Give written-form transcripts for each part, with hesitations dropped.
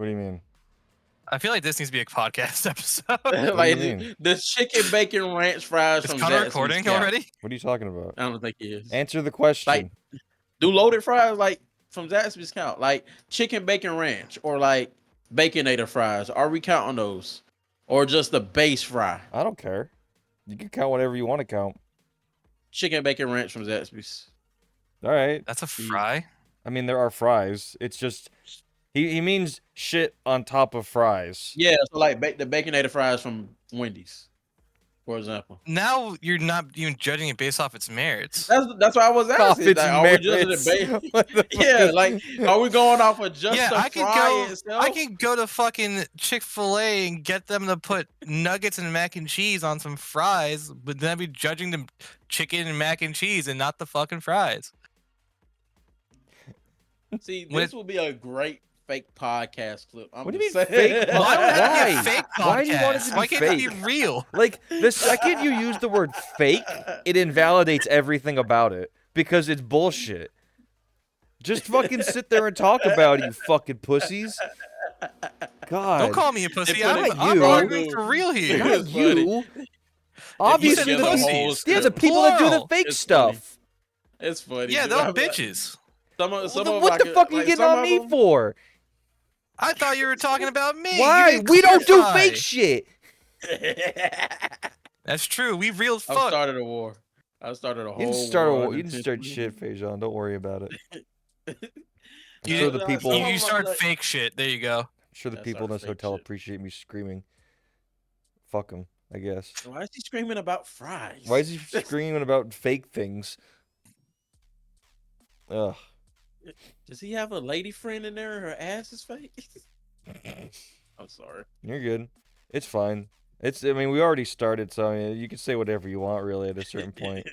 What do you mean? I feel like this needs to be a podcast episode. What do you mean? The chicken bacon ranch fries Is from Connor Zaxby's recording count. already? What are you talking about? I don't think he is. Answer the question. Like, do loaded fries like from Zaxby's count? Like chicken bacon ranch or like Baconator fries? Are we counting those? Or just the base fry? I don't care. You can count whatever you want to count. Chicken bacon ranch from Zaxby's. All right. That's a fry? I mean, there are fries. It's just he means shit on top of fries. Yeah, so like the Baconator fries from Wendy's, for example. Now you're not even judging it based off its merits. That's what I was Off asking. its Like, are we judging merits. the What the fuck Yeah, is- like, are we going off of just Yeah, the I could fry go. itself? I can go to fucking Chick-fil-A and get them to put nuggets and mac and cheese on some fries, but then I'd be judging the chicken and mac and cheese and not the fucking fries. See, When this will be a great fake podcast clip. What do you mean fake Why would it have to be a Why? fake podcast? Why do you want it to be Why can't it be fake? real? Like, the second you use the word fake, it invalidates everything about it because it's bullshit. Just fucking sit there and talk about it, you fucking pussies. God. Don't call me a pussy. I'm you. arguing for real here. Not It's funny. you. Obviously, said the pussies. yeah, the people that do the Plural. fake It's stuff. It's funny. Yeah, dude. they're I'm like, bitches. Some What of the like, fuck are you like, getting some on of me them- for? I thought you were talking about me. You Why? didn't We don't do clarify. fake shit. That's true. We real as I fuck. started a war. I started a whole You didn't start a war. war. You didn't start shit, Fajon. Don't worry about it. I'm You sure did- the people. Some You of them start like- fake shit. There you go. I'm sure the That's people in our this fake hotel shit. appreciate me screaming. Fuck them, I guess. Why is he screaming about fries? Why is he screaming about fake things? Ugh. Does he have a lady friend in there? Her ass is fake. I'm sorry. You're good. It's fine. I mean, we already started, so I mean, you can say whatever you want, really, at a certain point.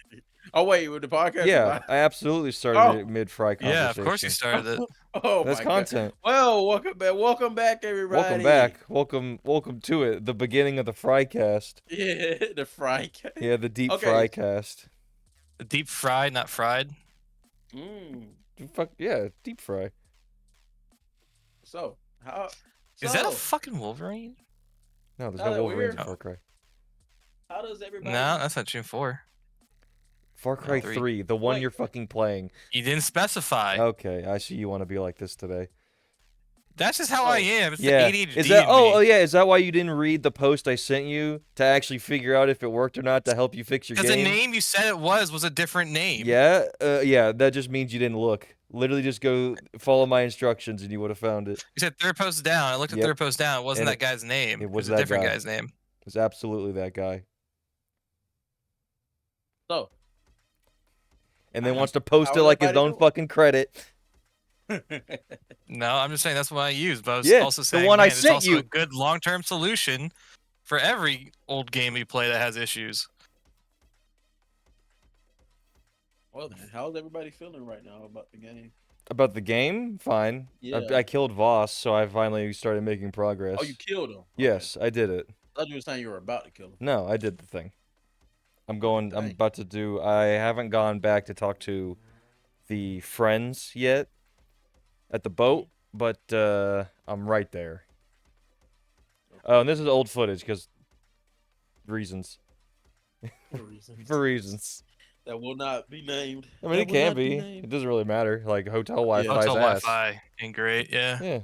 Oh wait, with the podcast? Yeah, I absolutely started Oh. it mid-fry conversation. Yeah, of course you started it. Oh That's my God. content. Well, welcome back, everybody. Welcome back. Welcome to it. The beginning of the Frycast. Yeah, the fry. Yeah, the deep Okay. Frycast. Deep fried, not fried. Fuck yeah, deep fry. So how? Is that a so, fucking Wolverine? No, there's Oh, no Wolverines weird. in Far Cry. how does everybody? No, that's not June 4. Far Cry 3. 3, the one Wait. you're fucking playing. You didn't specify. Okay, I see you want to be like this today. That's just how I am. It's Yeah. the ADHD Is that in oh me. yeah, is that why you didn't read the post I sent you to actually figure out if it worked or not to help you fix your Because the game? name you said it was a different name. Yeah, yeah, that just means you didn't look. Literally just go follow my instructions and you would have found it. You said third post down. I looked at Yep. third post down. It wasn't And that guy's name. it was a that different guy. guy's name. It's absolutely that guy. So And then wants to post How it like his everybody own doing? fucking credit. No, I'm just saying that's what I used. But I was Yeah, also the saying one I man, it's sent also you. a good long-term solution for every old game we play that has issues. well, then, how's everybody feeling right now about the game? About the game, fine. Yeah. I killed Voss, so I finally started making progress. Oh, you killed him. Okay. Yes, I did it. I thought you were saying you were about to kill him. No, I did the thing. I'm going. I'm Dang. about to do. I haven't gone back to talk to the friends yet at the boat, but I'm right there. Oh, and this is old footage because reasons. For reasons. For reasons. That will not be named. I mean, That it will can not be. named. It doesn't really matter. Like hotel Wi-Fi's Hotel ass. Wi-Fi ain't great. Yeah. Yeah.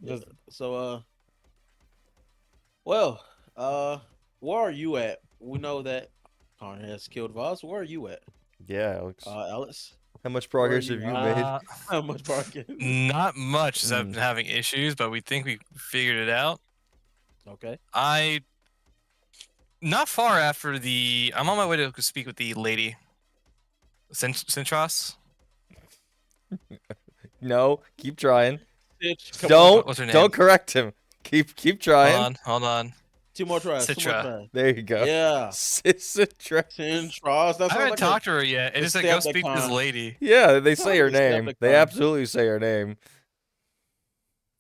Yeah. So, well, where are you at? We know that Connor has killed Voss. Where are you at, Yeah, Alex. Alex? How much progress have you? you made? How much bargain? Not much, as I've Mm. been having issues, but we think we figured it out. Okay. Not far after I'm on my way to speak with the lady. Cintros? No, keep trying. Come on. What's her name? Don't correct him. Keep trying. Hold on. Two more tries. Two more Citra. tries. There you go. Yeah. Citra. Cintros. That I sounds haven't like talked to her yet. It just said go Decepticon. speak to this lady. Yeah, they say her It's name. They Decepticon. absolutely say her name.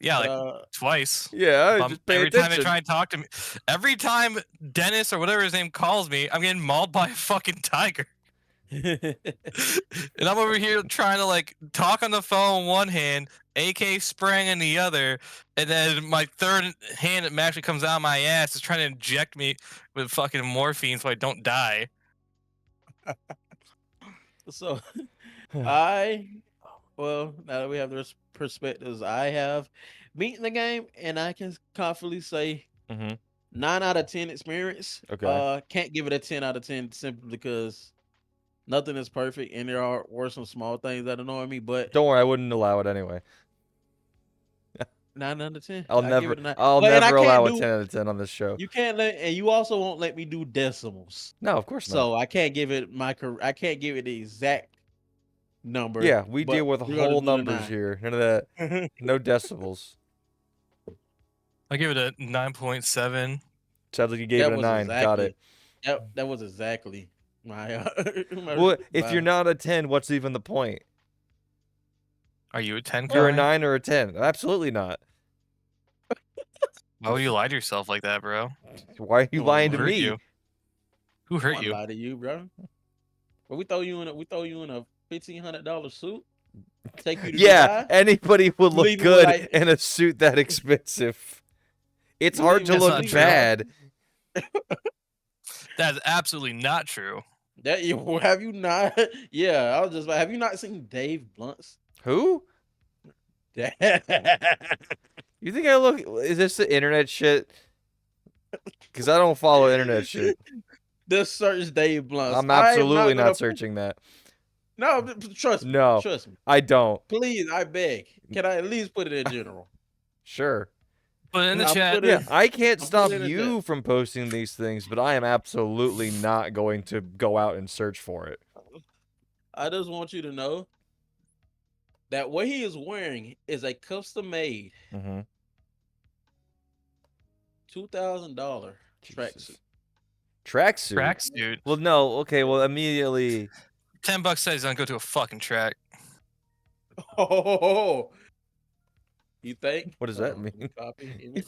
Yeah, like a. twice. Yeah, just pay Every time they attention. try and talk to me, every time Dennis or whatever his name calls me, I'm getting mauled by a fucking tiger. And I'm over here trying to like talk on the phone one hand, AK spraying in the other, and then my third hand that magically comes out of my ass is trying to inject me with fucking morphine so I don't die. So well, now that we have those perspectives, I have beaten the game, and I can confidently say Mm-hmm. 9 out of 10 experience. Okay. Can't give it a 10 out of 10 simply because nothing is perfect, and were some small things that annoy me. But Don't worry, I wouldn't allow it anyway. 9 out of 10, I'll I give never, it a 9. I'll But and I never can't allow a do. 10 out of 10 on this show. You can't let, and you also won't let me do decimals. No, of course not. So I can't give it I can't give it the exact number. Yeah, we deal but with we're gonna whole do the numbers 9. here. None of that. No decibels. I give it a 9.7. Sounds like you gave That it a was 9. Got exactly. it. That was exactly my. Well, if you're not a 10, what's even the point? Are you a 10, You're a Kai? 9 or a 10? Absolutely not. Why would you lie to yourself like that, bro? Why are you No, lying Who to hurt me? you? Who hurt you? Lie to you, bro. But we throw you in a $1,500 suit. Take you to Yeah, Dubai. anybody would look Leave it with, good like- in a suit that expensive. It's You hard leave to it with, look not true. bad. That is absolutely not true. That you have you not? Yeah, I was just like, have you not seen Dave Blunt's? Who? You think I look? Is this the internet shit? Because I don't follow internet shit. Just search Dave Blunt's. I'm I am absolutely gonna not searching that. No, trust me. No. Trust me. I don't. Please, I beg. Can I at least put it in general? Sure. But in the I'll chat, put Yeah, it- I can't I'll stop put it in you from posting these things, but I am absolutely not going to go out and search for it. I just want you to know that what he is wearing is a custom made Mm-hmm. $2,000 tracksuit. Tracksuit. tracksuit. Well, no. Okay. Well, immediately. $10 says he's gonna go to a fucking track. Oh, you think? What does that Hold on, let me mean? copy image.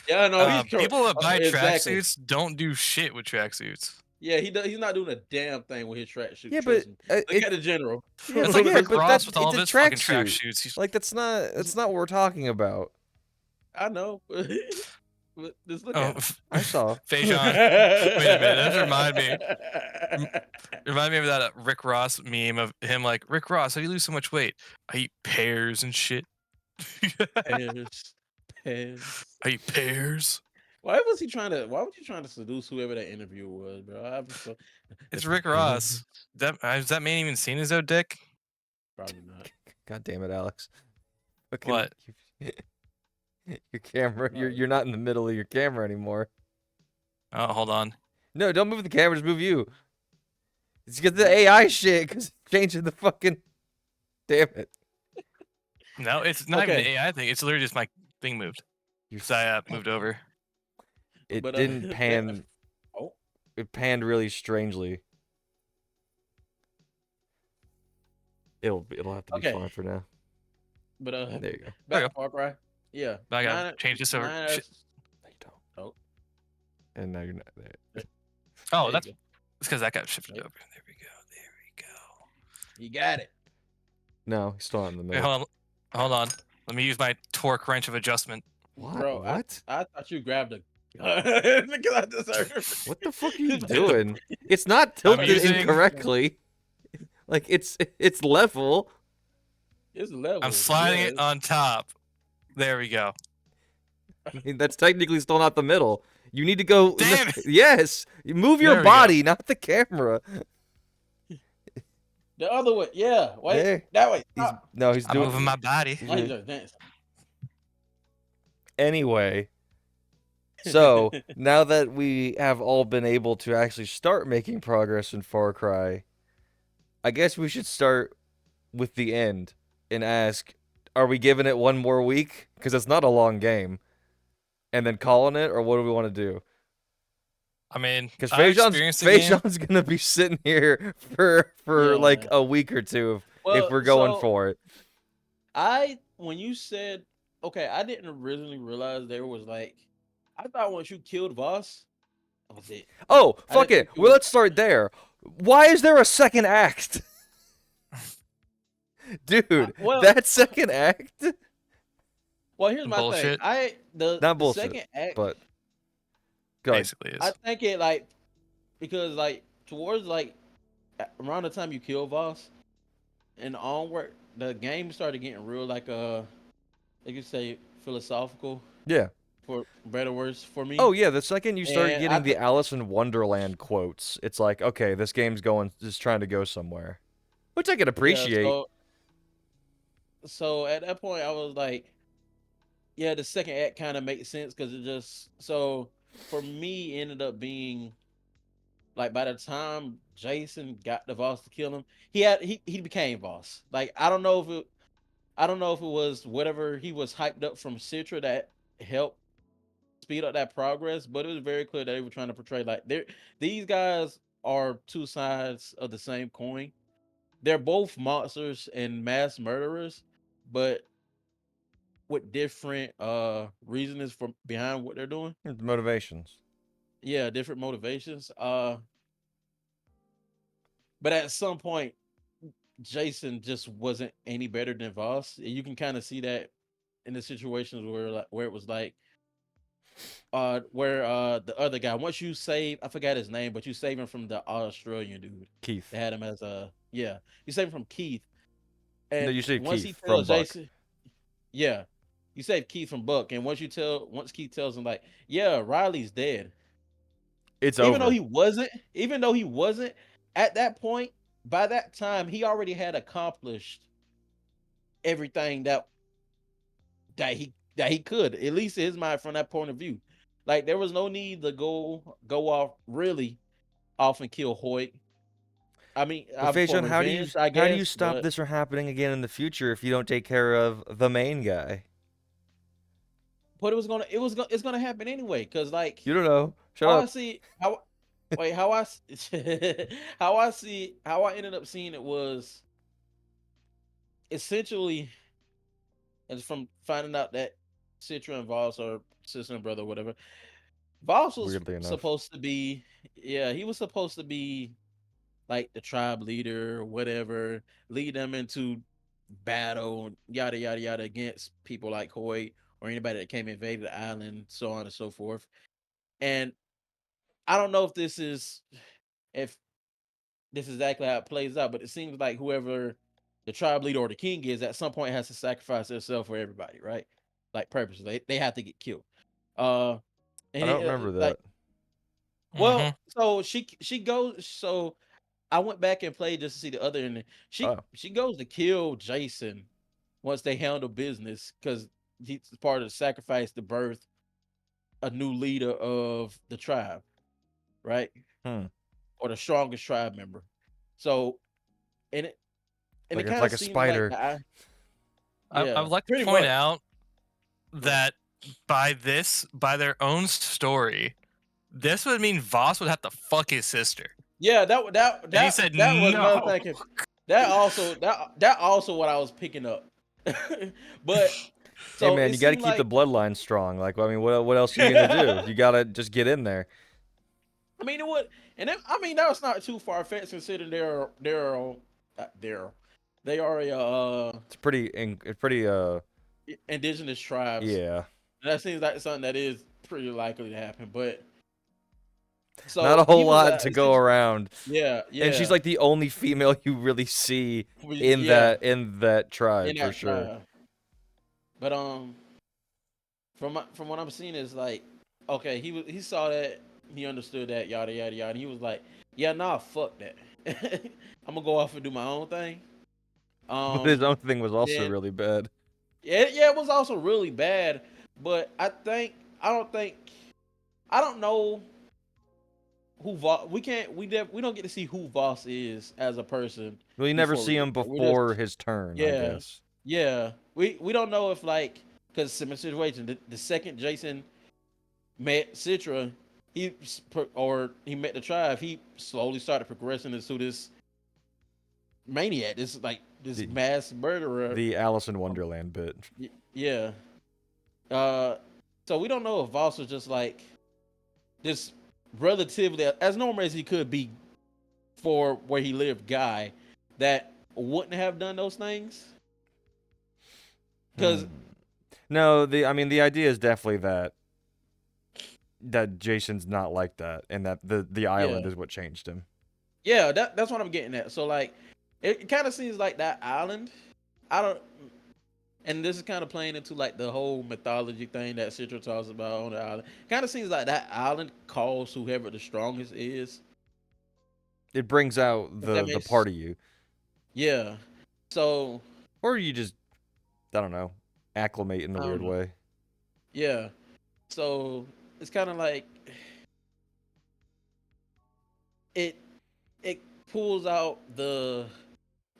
Yeah, no, he's correct. People that buy Exactly. tracksuits don't do shit with tracksuits. Yeah, he's not doing a damn thing with his tracksuit. Yeah, trust but me. Look at the general. yeah, It's like yeah, Rick but Ross that's with all of it's his a fucking tracksuit. tracksuits. He's- Like that's not what we're talking about. I know. But just look Oh, at it. I saw. Fajon. Wait a minute, that remind me of that Rick Ross meme of him like, Rick Ross, how do you lose so much weight? I eat pears and shit. Pears. Pears. I eat pears. Why was you trying to seduce whoever that interview was, bro? It's Rick Ross. Is that man even seen his own dick? Probably not. God damn it, Alex. Fucking- What? Your camera. You're not in the middle of your camera anymore. Oh, hold on. No, don't move the camera. Just move you. It's because the AI shit. Because it's changing the fucking. Damn it. No, it's not even Okay. the AI thing. It's literally just my thing moved. Because I moved over. It But, didn't pan. Oh. It panned really strangely. It'll have to be Okay. fine for now. But There you go. There you back to Far Cry. Yeah. I gotta Nine- change this over. nine Shit. No, you don't. Oh. And now you're not there. Oh, There that's you go. because that got shifted Nope. over. There we go. There we go. You got it. No, he's still not in the Wait, middle. hold on. Let me use my torque wrench of adjustment. What? Bro, What? I thought you grabbed a gun because I deserve. What the fuck are you doing? It's not tilted using- incorrectly. Like it's level. It's level. I'm sliding yeah, it on top. There we go. I mean, that's technically still not the middle. You need to go. Damn it. Yes, you move your There we go. body, not the camera. The other way. Yeah. Wait. There. That way. He's Stop. no, he's I'm doing. moving my body. Now you just dance. Anyway, so now that we have all been able to actually start making progress in Far Cry, I guess we should start with the end and ask, are we giving it one more week? Because it's not a long game. And then calling it, or what do we want to do? I mean, Because I experienced the game. Fajon's gonna be sitting here for Yeah. like a week or two if we're going for it. When you said, okay, I didn't originally realize there was like, I thought once you killed Voss, was it. Oh, I fuck didn't it. think it Well, was. let's start there. Why is there a second act? Dude, Well, that second act? well, here's my thing. Bullshit. The Not bullshit, second act, but go ahead. Basically I is. think it like because like towards like around the time you kill Voss and onward, the game started getting real like you say philosophical Yeah. for better words for me. Oh, yeah, the second you start And I getting the think Alice in Wonderland quotes, it's like, okay, this game's just trying to go somewhere. Which I can yeah, appreciate. so at that point I was like, yeah, the second act kind of makes sense because it just so for me it ended up being like by the time Jason got the Voss to kill him, he became Voss. Like I don't know if it was whatever he was hyped up from Citra that helped speed up that progress, but it was very clear that they were trying to portray like these guys are two sides of the same coin. They're both monsters and mass murderers, but with different reasons for behind what they're doing. Motivations. Yeah, different motivations. But at some point Jason just wasn't any better than Voss. And you can kind of see that in the situations where it was like where the other guy once you save I forgot his name, but you save him from the Australian dude. Keith. They had him as a yeah. You save him from Keith. No, And you say once he Keith from tells Buck. Jason, yeah. You save Keith from Buck, and once Keith tells him like, yeah, Riley's dead. It's over. Even though he wasn't at that point, by that time he already had accomplished everything that he could, at least in his mind from that point of view. Like there was no need to go off really off and kill Hoyt. I mean, But for Fajon, revenge, I how do you guess, stop but this from happening again in the future if you don't take care of the main guy? it's gonna happen anyway. Cause like You don't know. Shut how I up. see how wait how how I ended up seeing it was essentially and from finding out that Citra and Voss are sister and brother, or whatever. Voss was Weirdly enough. supposed to be, yeah, he was supposed to be like the tribe leader or whatever, lead them into battle, yada yada yada, against people like Hoyt or anybody that came invaded the island, so on and so forth. And I don't know if this is exactly how it plays out, but it seems like whoever the tribe leader or the king is at some point has to sacrifice themselves for everybody, right? Like purposely, they have to get killed. Uh, I and don't remember like, that. Mm-hmm. well, so she goes. So I went back and played just to see the other end. Oh. She goes to kill Jason once they handle business because he's part of the sacrifice to birth a new leader of the tribe, right? Hmm. Or the strongest tribe member. So and it and it Like it's kind of like a seems like spider. I yeah, would like to pretty point much. out Right. that by their own story, this would mean Voss would have to fuck his sister. Yeah, And he said that was another no. thing. That also what I was picking up. But Hey so man, it you got to seemed keep the like bloodline strong. Like, I mean, what else are you gonna do? You gotta just get in there. I mean it would, and I mean that was not too far fetched considering they're they are a It's pretty indigenous tribes. yeah. And that seems like something that is pretty likely to happen. But Not a so he whole was lot to go essentially around. yeah And she's yeah like the only female you really see yeah in that in tribe for that sure. tribe. But from what I'm seeing is like okay he saw that, he understood that, yada yada yada, and he was like, yeah, nah, fuck that. I'm gonna go off and do my own thing. But his own thing was also Then really bad. yeah, it was also really bad, but I don't think I don't know who Voss. We don't get to see who Voss is as a person Well, you never before we see get him there. We before just his turn, I yeah guess. yeah we don't know if like because similar situation the second Jason met Citra, he met the tribe, he slowly started progressing into this maniac, this like this The mass murderer. the Alice in Wonderland bit. Yeah. Uh, so we don't know if Voss was just like this relatively as normal as he could be for where he lived guy that wouldn't have done those things. Hmm. Because No, the idea is definitely that Jason's not like that, and that the yeah, island is what changed him. yeah, that's what I'm getting at. So like, it kind of seems like that island. I don't, and this is kind of playing into like the whole mythology thing that Citra talks about on the island. Kind of seems like that island calls whoever the strongest is. It brings out If that the makes, part of you, yeah. So or you just I don't know, acclimate in a I weird don't know. way. Yeah. So it's kind of like it it pulls out the,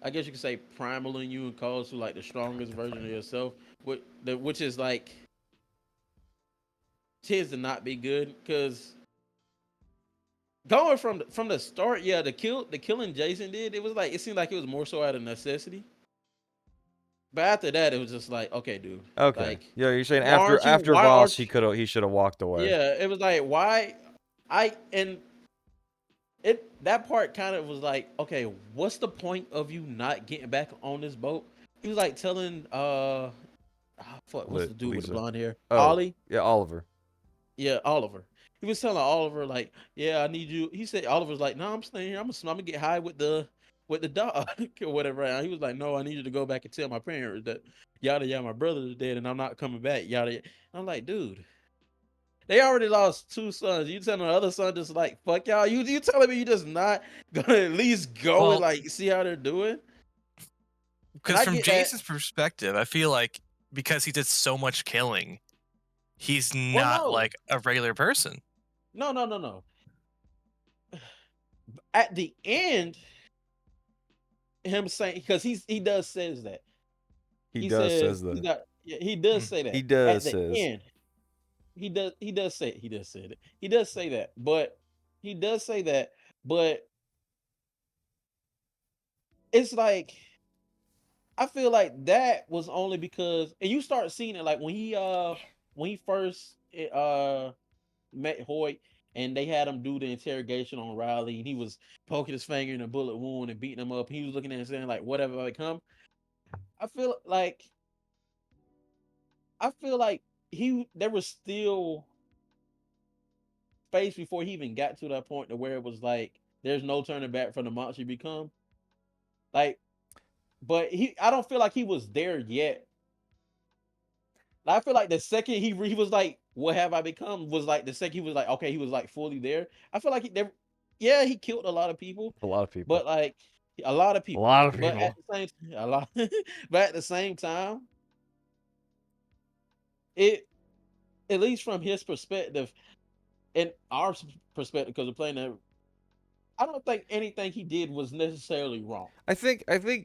I guess you could say, primal in you and calls to like the strongest version of yourself, which is like tends to not be good because going from the start, yeah, the killing Jason did, it was like it seemed like it was more so out of necessity. But after that, it was just like, okay, dude, Okay, like, yeah, you're saying why aren't you? after Why Voss, aren't you? he should have walked away. Yeah, it was like why and it that part kind of was like, okay, what's the point of you not getting back on this boat? He was like telling fuck, what's the dude with the Lisa. blonde hair? Oh, Ollie? yeah, Oliver. Yeah, Oliver. He was telling Oliver like, yeah, I need you. He said Oliver's like, no, I'm staying here. I'm gonna get high with the dog or whatever. And he was like, no, I need you to go back and tell my parents that yada yada, my brother is dead and I'm not coming back. Yada yada. I'm like, dude, they already lost two sons. You telling the other son just like fuck y'all? You telling me you just not gonna at least go and Well, like see how they're doing? And because I from get that. Jason's perspective, I feel like because he did so much killing, he's Well, not no, like a regular person. no. At the end, him saying because he does says that He he does says says he that. got yeah, he does Mm. say He that at does the says. end. He does say that, but he does say that, but it's like I feel like that was only because, and you start seeing it like when he first met Hoyt and they had him do the interrogation on Riley and he was poking his finger in a bullet wound and beating him up. He was looking at him saying like, whatever I come. I feel like I feel like he there was still space before he even got to that point to where it was like there's no turning back from the monster you become. Like, but I don't feel like he was there yet. I feel like the second he was like, "What have I become?" was like the second he was like, okay, he was like fully there. I feel like yeah, he killed a lot of people, A lot of people. but like a lot of A people. lot of But at people. the same a lot, but at the same time, it at least from his perspective and our perspective, because we're playing that, I don't think anything he did was necessarily wrong. I think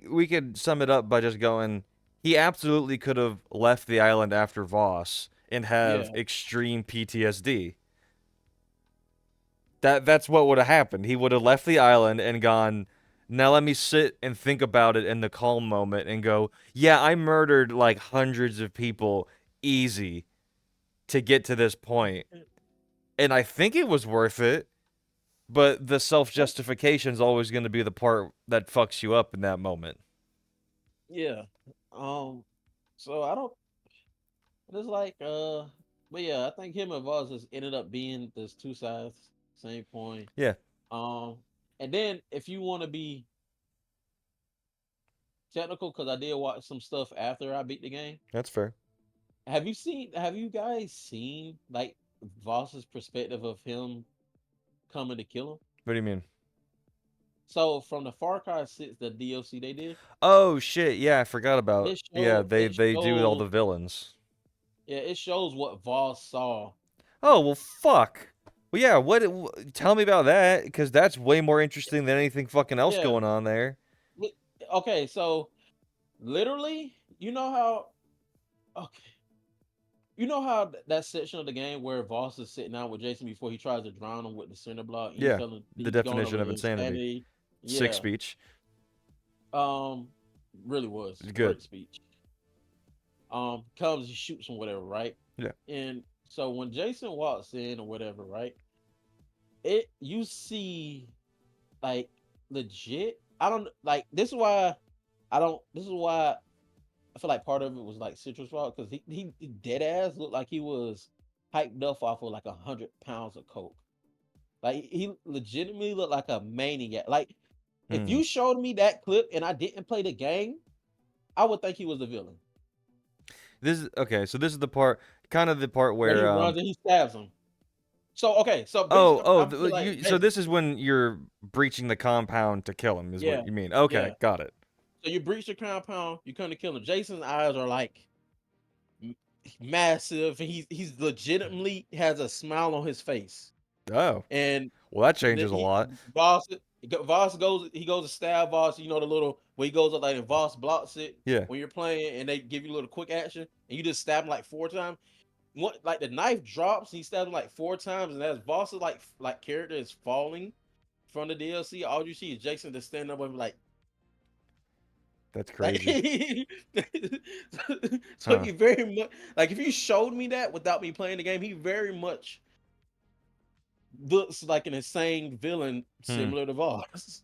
we could sum it up by just going. He absolutely could have left the island after Voss and have Yeah, extreme PTSD. That's what would have happened. He would have left the island and gone, now let me sit and think about it in the calm moment and go, yeah, I murdered like hundreds of people easy to get to this point. And I think it was worth it, but the self-justification is always going to be the part that fucks you up in that moment. yeah. So I don't. It's like but yeah, I think him and Voss just ended up being there's two sides, same coin. Yeah, Um, and then if you want to be technical, because I did watch some stuff after I beat the game. that's fair. Have you guys seen like Voss's perspective of him coming to kill him? What do you mean? So from the Far Cry 6, the DLC they did, Oh shit, yeah, I forgot about. Yeah, it they do all shows the villains. yeah, it shows what Voss saw. Oh, well fuck. Well, yeah, tell me about that cuz that's way more interesting than anything fucking else Yeah. going on there. Okay, so literally, okay, you know how that section of the game where Voss is sitting out with Jason before he tries to drown him with the cinder block, and Yeah, the he's going definition over of the insanity. insanity. Sick Yeah, speech. um, really was Good. great speech. Comes, he shoots him, whatever, right? Yeah. And so when Jason walks in or whatever, right? you see like legit. I don't like this is why I don't. This is why I feel like part of it was like Citrus fault because he dead ass looked like he was hyped up off of like 100 pounds of coke. Like he legitimately looked like a maniac. Like if Hmm. you showed me that clip and I didn't play the game, I would think he was the villain. This is okay. So this is the part, kind of the part Where he where runs and he stabs him. So okay, so oh, I'm feel like so hey, this is when you're breaching the compound to kill him, is what yeah, you mean? Okay, yeah. got it. So you breach the compound, you come to kill him. Jason's eyes are like m- massive, and he's legitimately has a smile on his face. Oh, And well, that the, changes a he lot. Voss goes to stab Voss. You know the little where he goes up like and Voss blocks it Yeah, when you're playing, and they give you a little quick action, and you just stab him like 4 times. What like the knife drops, he stabs him like 4 times, and as Voss's like character is falling from the DLC, all you see is Jason just standing up and be that's like crazy. so Huh. he very much like if you showed me that without me playing the game, he very much looks like an insane villain Hmm. similar to Voss.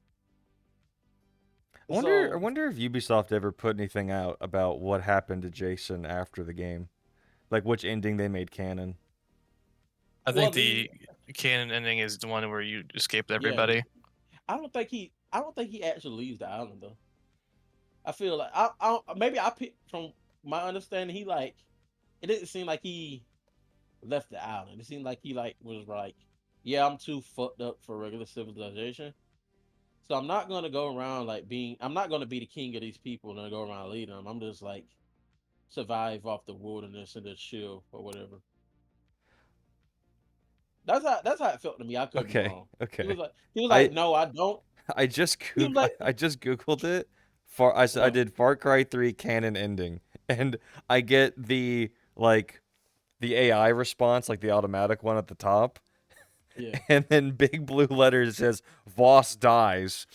I So wonder if Ubisoft ever put anything out about what happened to Jason after the game, like which ending they made canon. I well think the the canon ending is the one where you escape yeah, everybody. I don't think he actually leaves the island though. I feel like maybe I pick from my understanding he like it didn't seem like he left the island. It seemed like he like was like, yeah, I'm too fucked up for regular civilization. So I'm not gonna go around like being. I'm not gonna be the king of these people and go around leading them. I'm just like survive off the wilderness and just chill or whatever. That's how it felt to me. I could be Okay, wrong. okay. He was I like no, I don't. He was like I just googled it. I uh, did Far Cry 3 canon ending, and I get the like the AI response, like the automatic one at the top, yeah. and then big blue letters says Voss dies.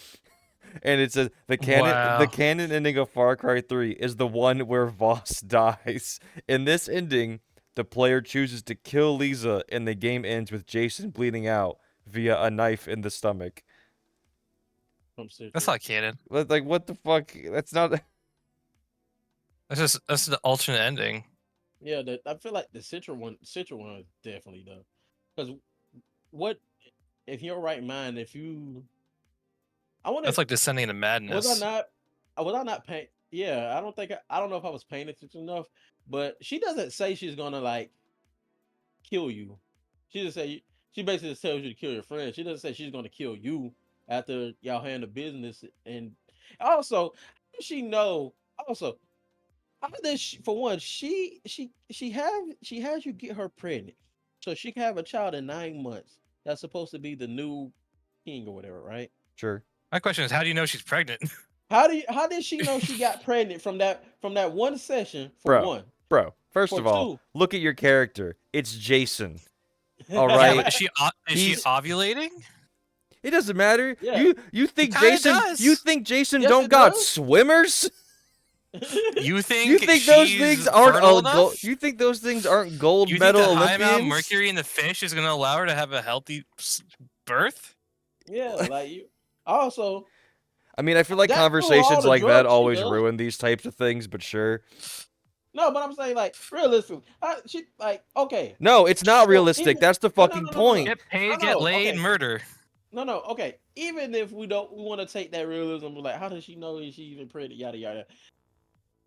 And it says the Wow. canon ending of Far Cry 3 is the one where Voss dies. In this ending, the player chooses to kill Lisa and the game ends with Jason bleeding out via a knife in the stomach. From That's Citrus. not canon. Like what the fuck? That's not That's the alternate ending. Yeah, I feel like the Citra one is definitely though. Because what if you're right mind? If you, I want to That's like descending into Was I madness. not? Was I not paying? Yeah, I don't think I don't know if I was paying attention enough, but she doesn't say she's gonna like kill you. She just say she basically just tells you to kill your friend. She doesn't say she's gonna kill you after y'all handle business. And also, how does she know? Also, how does she? For one, she has you get her pregnant, so she can have a child in 9 months. That's supposed to be the new king or whatever, right? sure. My question is, how do you know she's pregnant? How did she know she got pregnant from that one session for Bro. one? Bro. First For of all, two. look at your character. It's Jason. All Yeah, right? but is she He's ovulating? it doesn't matter. Yeah. It kind of You does. think Jason Yes don't it got does. swimmers? You You think think those she's things aren't fertile gold? enough? You think those things aren't gold You think the medal high amount of Olympians? mercury in the fish is going to allow her to have a healthy birth? Yeah, like you also I mean, I feel like that through all conversations the like that drugs she always does. ruin these types of things, but sure. No, but I'm saying like realistically, she like okay. No, it's not Sure, realistic. even That's the no no fucking no no no no point. Get paid, get no laid, okay murder. no okay. Even if we want to take that realism, like how does she know is she even pregnant? Yada yada.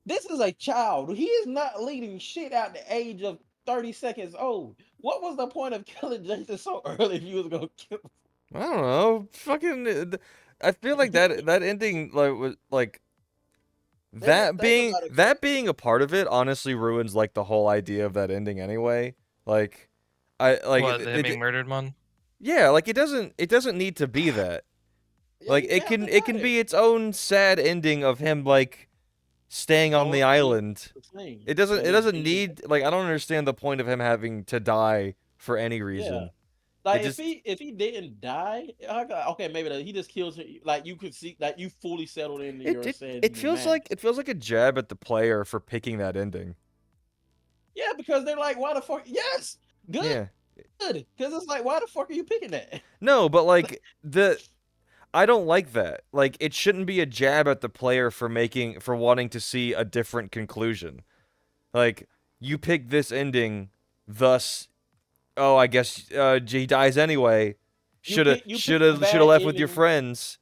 This is a child. He is not leading shit out the age of 30 seconds old. What was the point of killing Jason so early if you was gonna kill I don't know. Fucking I feel like him? that ending like was like Think about it. that being a part of it honestly ruins like the whole idea of that ending anyway. Like I like What, him being murdered, one? yeah, like it doesn't need to be that. Yeah, Like you have to it got can it. be its own sad ending of him like staying on Going the through island. the thing, It and then doesn't being need like I don't understand the point of him having to die for any yeah. reason. It Like just if he didn't die, okay, maybe he just kills her. Like you could see, like you fully settled into your sanity and madness. it feels like a jab at the player for picking that ending. Yeah, because they're like, why the fuck? Yes, good. Yeah. good because it's like, why the fuck are you picking that? No, but like I don't like that. Like it shouldn't be a jab at the player for wanting to see a different conclusion. Like you picked this ending, thus, oh, I guess he dies anyway. You picked the Shoulda bad left with your ending. friends.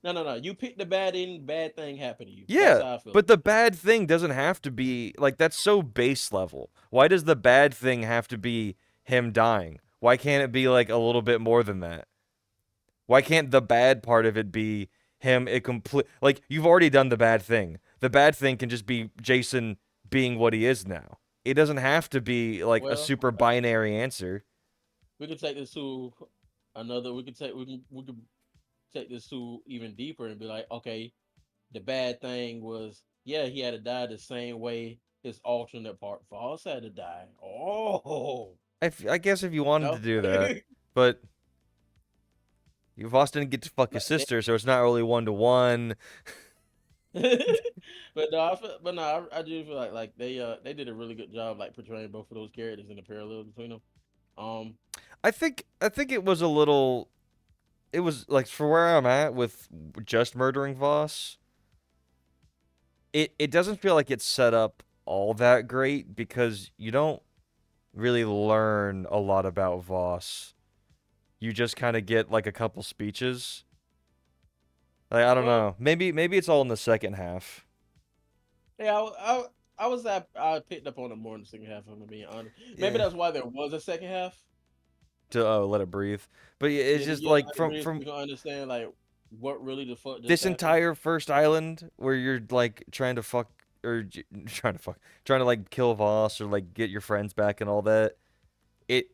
No. You picked the bad ending. Bad thing happened to you. That's Yeah, how I feel. but the bad thing doesn't have to be like that's so base level. Why does the bad thing have to be him dying? Why can't it be like a little bit more than that? Why can't the bad part of it be him a complete like you've already done the bad thing. The bad thing can just be Jason being what he is now. It doesn't have to be like a Well, super binary answer. we could take this to another. We could take this to even deeper and be like, okay, the bad thing was, yeah, he had to die the same way his alternate part Voss had to die. Oh, I guess if you wanted to no. do that, but Voss didn't get to fuck his But sister, so it's not really 1-to-1. but no, but no, I do feel like they did a really good job like portraying both of those characters and the parallels between them. Um, I think it was a little. It was like for where I'm at with just murdering Voss. It doesn't feel like it's set up all that great because you don't really learn a lot about Voss. You just kind of get like a couple speeches. Like I don't well, know. Maybe it's all in the second half. yeah, I picked up on it more in the second half. If I'm being honest, maybe Yeah. that's why there was a second half. To let it breathe. But yeah, it's Yeah, to just get like like really from you gonna understand like what really the fuck just this happened. entire first island where you're like trying to fuck or trying to like kill Voss or like get your friends back and all that. It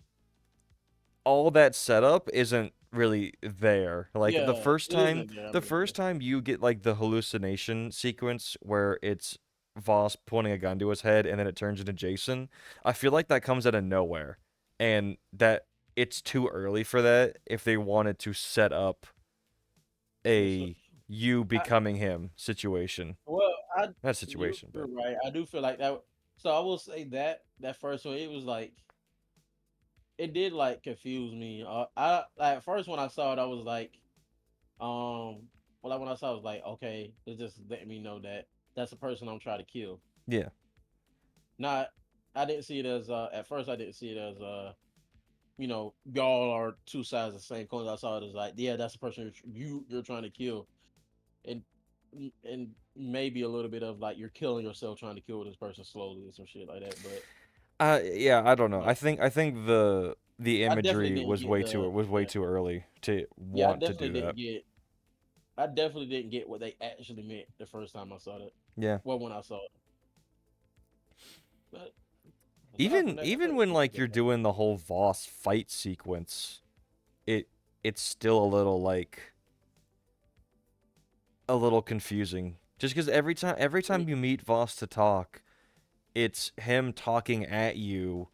all that setup isn't really there. Like Yeah, it isn't there. I the mean, first time you get like the hallucination sequence where it's Voss pointing a gun to his head and then it turns into Jason, I feel like that comes out of nowhere. And that it's too early for that if they wanted to set up so a you I, becoming him situation. well, Not situation, you're but right. I do feel like that. So I will say that first one, it was like it did like confuse me. I like at first when I saw it, I was like, well, like when I saw, it, I was like, okay, it's just letting me know that that's the person I'm trying to kill. yeah. Not, I didn't see it as at first I didn't see it as y'all are two sides of the same coin. I saw it as like, yeah, that's the person you're trying to kill, and and maybe a little bit of like you're killing yourself trying to kill this person slowly or some shit like that. But Yeah, I don't know. uh, I think the I definitely imagery didn't get the was way yeah too early to yeah want to do that. I definitely didn't get what they actually meant the first time I saw it. Yeah. Well, when I saw it, but aside from that, I thought Even it when was a like good you're movie. doing the whole Voss fight sequence, it it's still a little like a little confusing. Just because every Mm, time you meet Voss to talk, it's him talking at you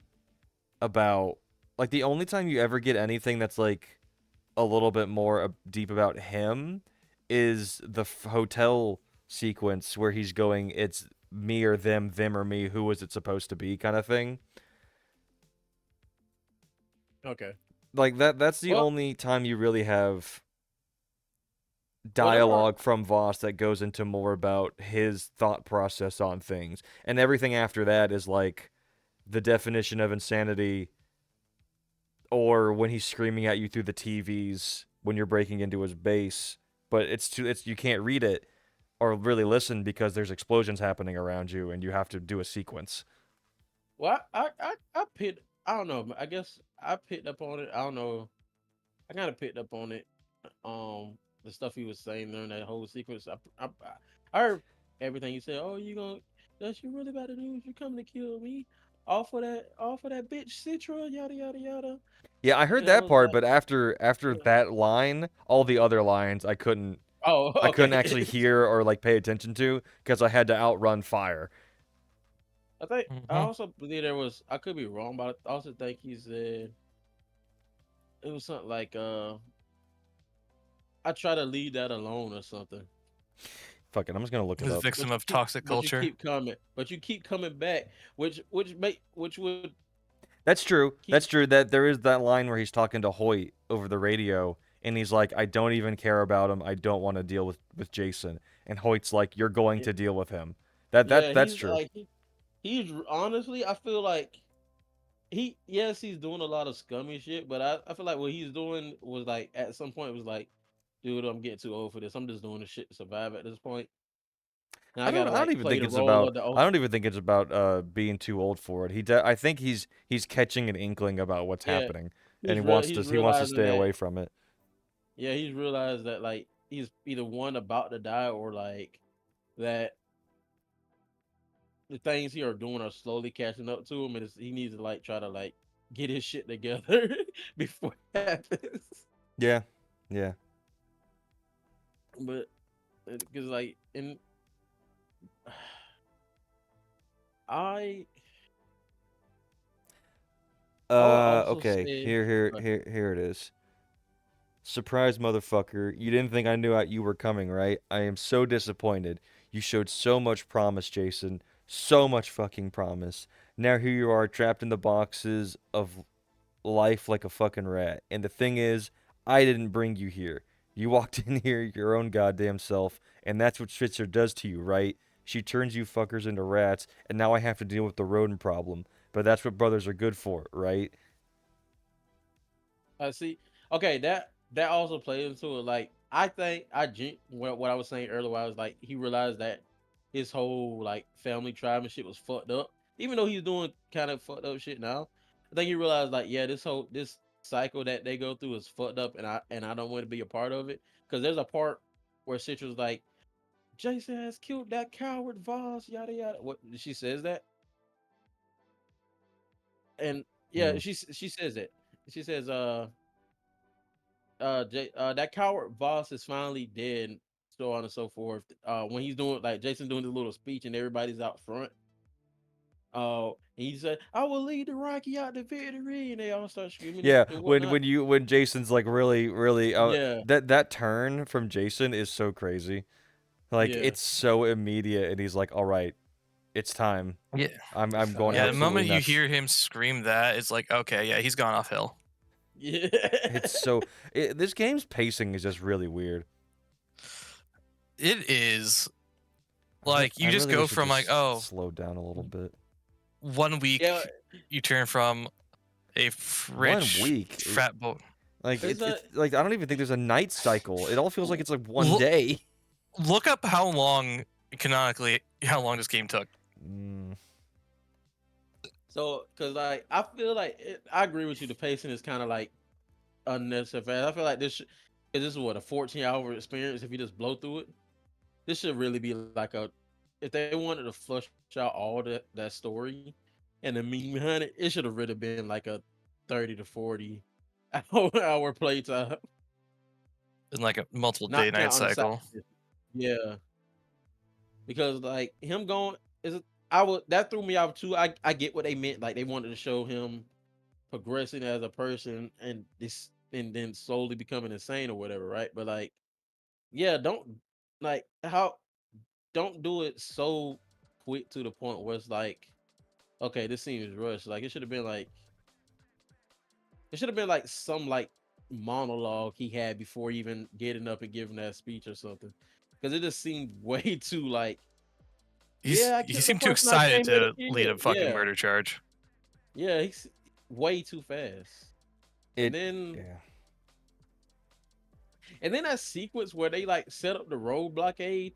about like the only time you ever get anything that's like a little bit more deep about him is the hotel sequence where he's going it's me or them or me, who is it supposed to be kind of thing. okay. Like that's the Well, only time you really have there are dialogue from Voss that goes into more about his thought process on things. And everything after that is like the definition of insanity or when he's screaming at you through the TVs when you're breaking into his base, but it's you can't read it or really listen because there's explosions happening around you and you have to do a sequence. well, I picked. I don't know. I guess I picked up on it. I don't know. I kind of picked up on it. The stuff he was saying during that whole sequence. I heard everything he said. Oh, you gonna? That's you really about to do? You coming to kill me? Off of that bitch Citra. Yada yada yada. Yeah, I heard And I that was part, like, but after yeah. that line, all the other lines Oh, I couldn't okay. actually hear or like pay attention to because I had to outrun fire. I Hmm. also believe there was. I could be wrong, but I also think he said it was something like I try to leave that alone or something. Fuck it, I'm just gonna look it He's a up. victim of toxic But you culture. keep coming, but you keep coming back, which would That's true. Keep That's true. That there is that line where he's talking to Hoyt over the radio, and he's like, "I don't even care about him. I don't want to deal with Jason." And Hoyt's like, "You're going yeah, to deal with him." That's he's true. like he's honestly, I feel like yes, he's doing a lot of scummy shit, but I feel like what he's doing was like at some point was like, dude, I'm getting too old for this. I'm just doing this shit to survive at this point. And I gotta I don't like even play think the it's role about of the old. I don't even think it's about being too old for it. I think he's catching an inkling about what's Yeah, happening, and he's he wants to realizing stay that. away from it. Yeah, he's realized that like he's either one about to die or like that the things he are doing are slowly catching up to him, and he needs to like try to like get his shit together before it happens. Yeah. Yeah. But because like, and I I would also Okay. say, but Here it is. Surprise, motherfucker. You didn't think I knew you were coming, right? I am so disappointed. You showed so much promise, Jason. So much fucking promise. Now here you are, trapped in the boxes of life like a fucking rat. And the thing is, I didn't bring you here. You walked in here your own goddamn self, and that's what Switzer does to you, right? She turns you fuckers into rats, and now I have to deal with the rodent problem. But that's what brothers are good for, right? I see. Okay, that also plays into it. Like I think what I was saying earlier, I was like he realized that his whole like family tribe and shit was fucked up. Even though he's doing kind of fucked up shit now, I think he realized like yeah, this cycle that they go through is fucked up, and I don't want to be a part of it. Because there's a part where Citra's like Jason has killed that coward Voss, yada yada. What she says that, and yeah, Hmm. she says it. She says that coward boss is finally dead, and so on and so forth. When he's doing like Jason doing the little speech and everybody's out front. And he said, "I will lead the Rocky out to victory," and they all start screaming Yeah, and whatnot. when Jason's like really Yeah, that turn from Jason is so crazy. Like yeah, it's so immediate, and he's like, "All right, it's time. Yeah. I'm going Yeah, the absolutely moment you nuts." hear him scream that, it's like, okay, yeah, he's gone off hill. yeah. It's this game's pacing is just really weird. It is like I you just really go wish it from like, just oh, slowed down a little bit. 1 week Yeah, you turn from a One rich week, frat boy. like it's a it's like I don't even think there's a night cycle. It all feels like it's like one Look, day. look up how long canonically how long this game took. Mm, so because like I feel like I agree with you. The pacing is kind of like unnecessary fast. I feel like this is what a 14-hour experience if you just blow through it. This should really be like a if they wanted to flush out all that story and the meaning behind it, it should have really been like a 30 to 40 hour playtime, In like a multiple day not night counting the side cycle. missions. Yeah, because like him going is I would that threw me off too. I get what they meant, like they wanted to show him progressing as a person and this and then slowly becoming insane or whatever, right? But like, yeah, don't like how don't do it so quick to the point where it's like, okay, this seems rushed. Like it should have been like some like monologue he had before even getting up and giving that speech or something. Because it just seemed way too like, yeah, I He killed the seemed too person I excited came here to to lead kill. a fucking Yeah, murder charge. yeah, he's way too fast. And it then yeah. and then that sequence where they like set up the road blockade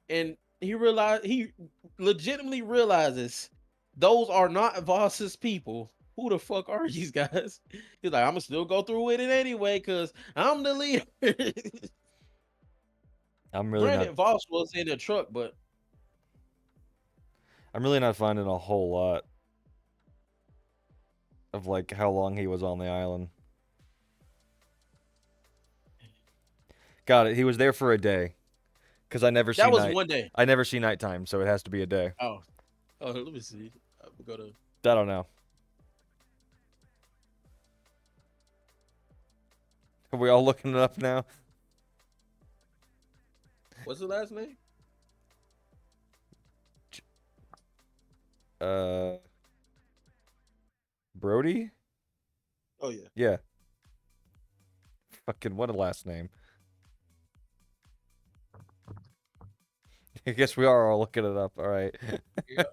and he legitimately realizes those are not Voss's people. Who the fuck are these guys? He's like, I'm gonna still go through with it anyway, cause I'm the leader. I'm really not Granted, Voss was in the truck, but I'm really not finding a whole lot of like how long he was on the island. Got it. He was there for a day because that was one day. I never see nighttime, so it has to be a day. Oh, let me see. I'm gonna. I don't know. Are we all looking it up now? What's the last name? Uh, Brody? Oh yeah. Yeah. Fucking what a last name. I guess we are all looking it up. All right. Yeah.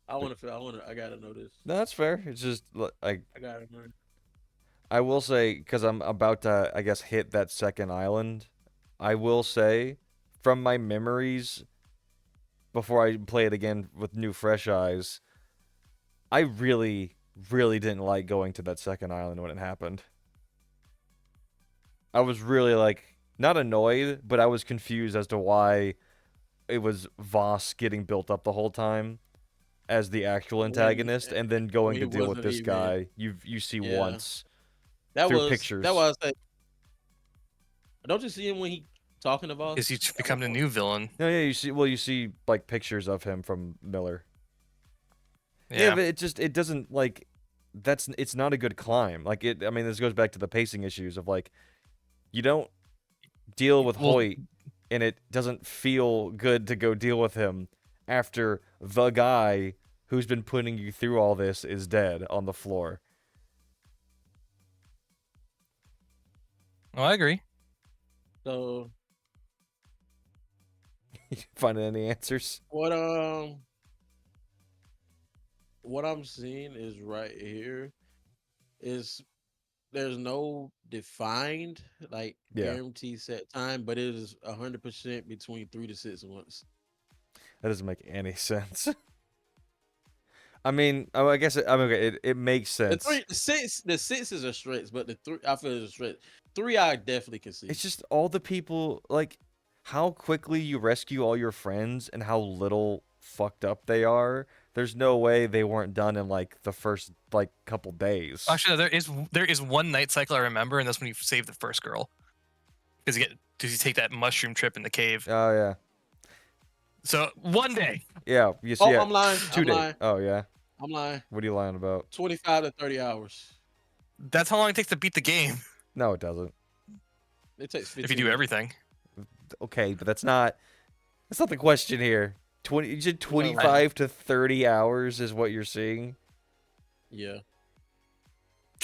I gotta know this. No, that's fair. It's just I gotta know. I will say because I'm about to I guess hit that second island. I will say from my memories before I play it again with new fresh eyes, I really really didn't like going to that second island when it happened. I was really like not annoyed, but I was confused as to why it was Voss getting built up the whole time as the actual When antagonist, and then going when he to deal with wasn't this even. guy you see Yeah. once That through was pictures. I said. Don't you see him when he talking to Is boss? he At one become the point? new villain? No, yeah, you see like pictures of him from Miller. Yeah, Yeah. but it doesn't like it's not a good climb. Like I mean this goes back to the pacing issues of like you don't deal with Well, Hoyt and it doesn't feel good to go deal with him after the guy who's been putting you through all this is dead on the floor. oh, I agree. So Finding any answers? what I'm seeing is right here is there's no defined like Yeah, guaranteed set time, but it is 100% between 3 to 6 months. that doesn't make any sense. I mean, oh, I guess I mean, okay, it makes The sense. six is a stretch, but the three I feel is a stretch. Three I definitely can see. It's just all the people like how quickly you rescue all your friends and how little fucked up they are. There's no way they weren't done in like the first like couple days. Actually, no, there is one night cycle I remember, and that's when you save the first girl because you take that mushroom trip in the cave. Oh yeah, So one day. yeah. You see, Oh, yeah, I'm lying. 2 days. Oh yeah. I'm lying. What are you lying about? 25 to 30 hours. That's how long it takes to beat the game No, it doesn't. It takes if you 15 do minutes. everything. Okay, but that's not the question here. 20, you said You're talking about- 25 to 30 hours is what you're seeing. Yeah.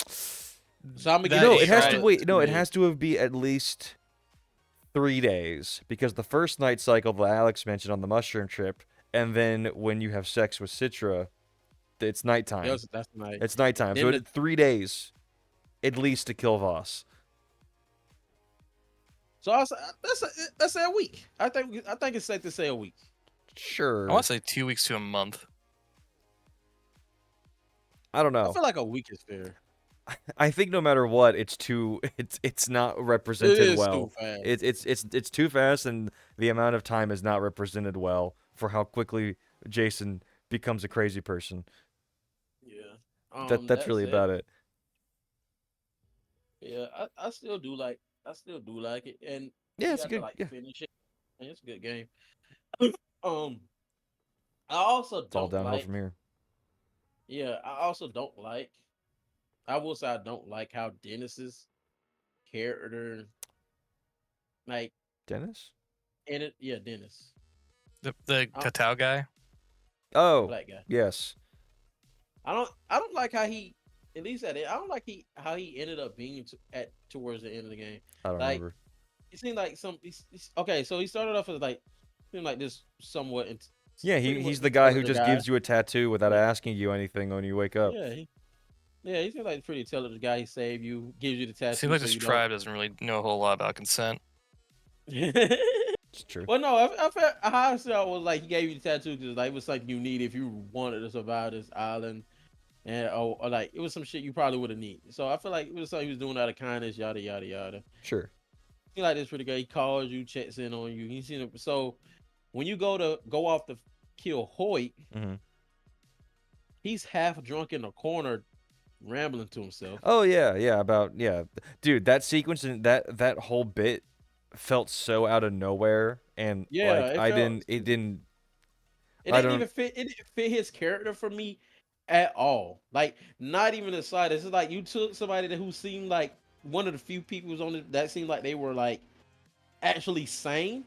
So I'm gonna That give No, is it has to right. wait. No, it has to be at least 3 days because the first night cycle that Alex mentioned on the mushroom trip, and then when you have sex with Citra, it's nighttime. That's nice. It's nighttime. Then So 3 days at least to kill Voss. So I say, that's a week. I think it's safe to say a week. Sure. I want to say 2 weeks to a month. I don't I know. feel like a week is fair. I think no matter what, it's not represented It is well. too fast. It's too fast, and the amount of time is not represented well for how quickly Jason becomes a crazy person. Yeah. That's really about it. Yeah, I still do like it, and Yeah, you it's a got to good. like Yeah, finish it. And it's a good game. um, I also it's all don't downhill like. from here. Yeah, I also don't like. I will say I don't like how Dennis's character, like Dennis? in it. Yeah, Dennis, The I, Tatao guy. the Oh, black guy. yes. I don't like how he. At least at it, I don't like how he ended up being towards the end of the game. I don't Like remember. it seemed like okay. So he started off as like seemed like this somewhat. Yeah, Pretty much he's the guy who intelligent just guy. gives you a tattoo without Yeah, asking you anything when you wake up. yeah, he seems like a pretty intelligent guy. He saved you, gives you the Seems tattoo like so this you tribe doesn't really know a whole lot about consent. don't. It's true. Well, no, I felt how I felt was like he gave you the tattoo because like it was something you need if you wanted to survive this island, and or like it was some shit you probably would have needed. So I feel like it was something he was doing out of kindness, yada yada yada. Sure. He like this pretty good. He calls you, checks in on you. He's seen it. So when you go off to kill Hoyt, Hmm. he's half drunk in a corner, rambling to himself. Oh yeah, yeah. Dude, that sequence and that whole bit felt so out of nowhere, and Yeah, like it felt. It I didn't don't even fit. It didn't fit his character for me at all. Like not even the slightest. It's like you took somebody who seemed like one of the few people who's on that seemed like they were like actually sane,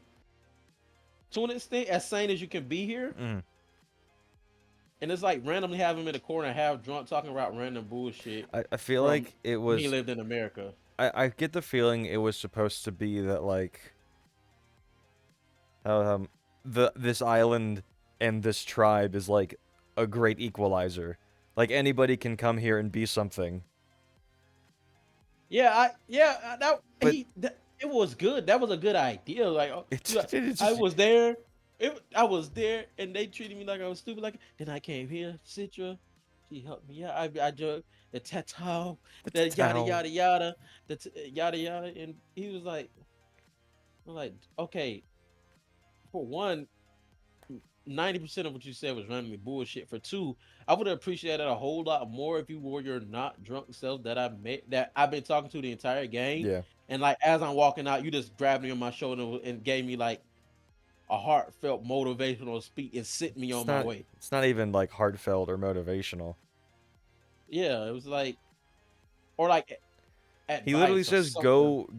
to an extent, as sane as you can be here. Mm. And it's like randomly have him in the corner, half drunk, talking about random bullshit I feel from like it when he was. lived in America. I get the feeling it was supposed to be that like um this island and this tribe is like a great equalizer. Like anybody can come here and be something. That But it was good. That was a good idea. Like, it's you like, it's I just was there. I was there, and they treated me like I was stupid. Like, then I came here, Citra. She helped me out. I drug the tattoo, it's the yada towel. yada yada, yada yada, and he was like, I'm like, okay, for one, 90% of what you said was randomly bullshit. For two, I would have appreciated a whole lot more if you were your not drunk self that I met that I've been talking to the entire game. Yeah. And like as I'm walking out, you just grabbed me on my shoulder and gave me like a heartfelt motivational speech and sent me on my way. It's not even like heartfelt or motivational. Yeah, it was like or like He literally advice or says something.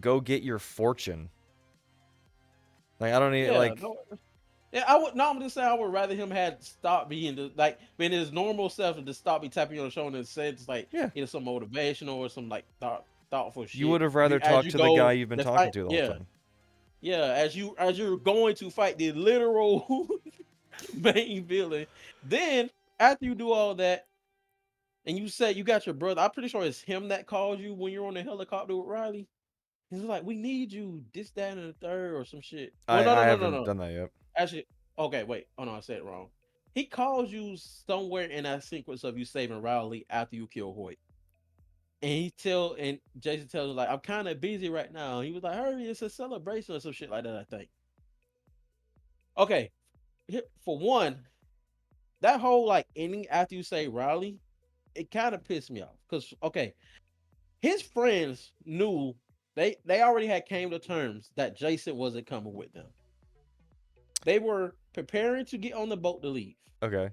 go get your fortune. Like I don't need Yeah, like no, yeah, I would. No, I'm just saying I would rather him had stopped being the like being his normal self and just stop me tapping you on the shoulder and said it's like yeah. either some motivational or some like thoughtful You shit. would have You rather as talk you to the guy go you've been the talking fight, to the whole yeah, time. yeah. As you're going to fight the literal main villain, then after you do all that and you say you got your brother, I'm pretty sure it's him that calls you when you're on the helicopter with Riley. He's like, we need you, this, that, and the third, or some shit. Well, I haven't no. done that yet. Actually, okay, wait. Oh no, I said it wrong. He calls you somewhere in that sequence of you saving Riley after you kill Hoyt. And Jason tells him like, I'm kind of busy right now. He was like, hurry, it's a celebration or some shit like that, I think. Okay. For one, that whole like ending after you say Riley, it kind of pissed me off. Cause okay, his friends knew they already had came to terms that Jason wasn't coming with them. They were preparing to get on the boat to leave. Okay.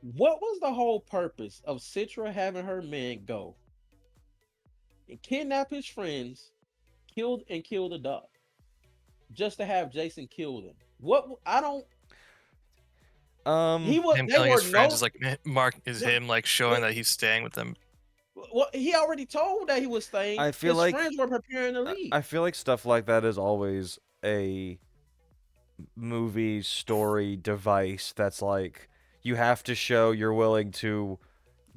What was the whole purpose of Citra having her men go and kidnap his friends, kill the dog, just to have Jason kill them? What I don't. Um He was. Him They killing his were friends no. is like Mark is What, him like showing what, that he's staying with them. what, he already told that he was staying. I feel His like friends were preparing to leave. I feel like stuff like that is always a movie story device that's like you have to show you're willing to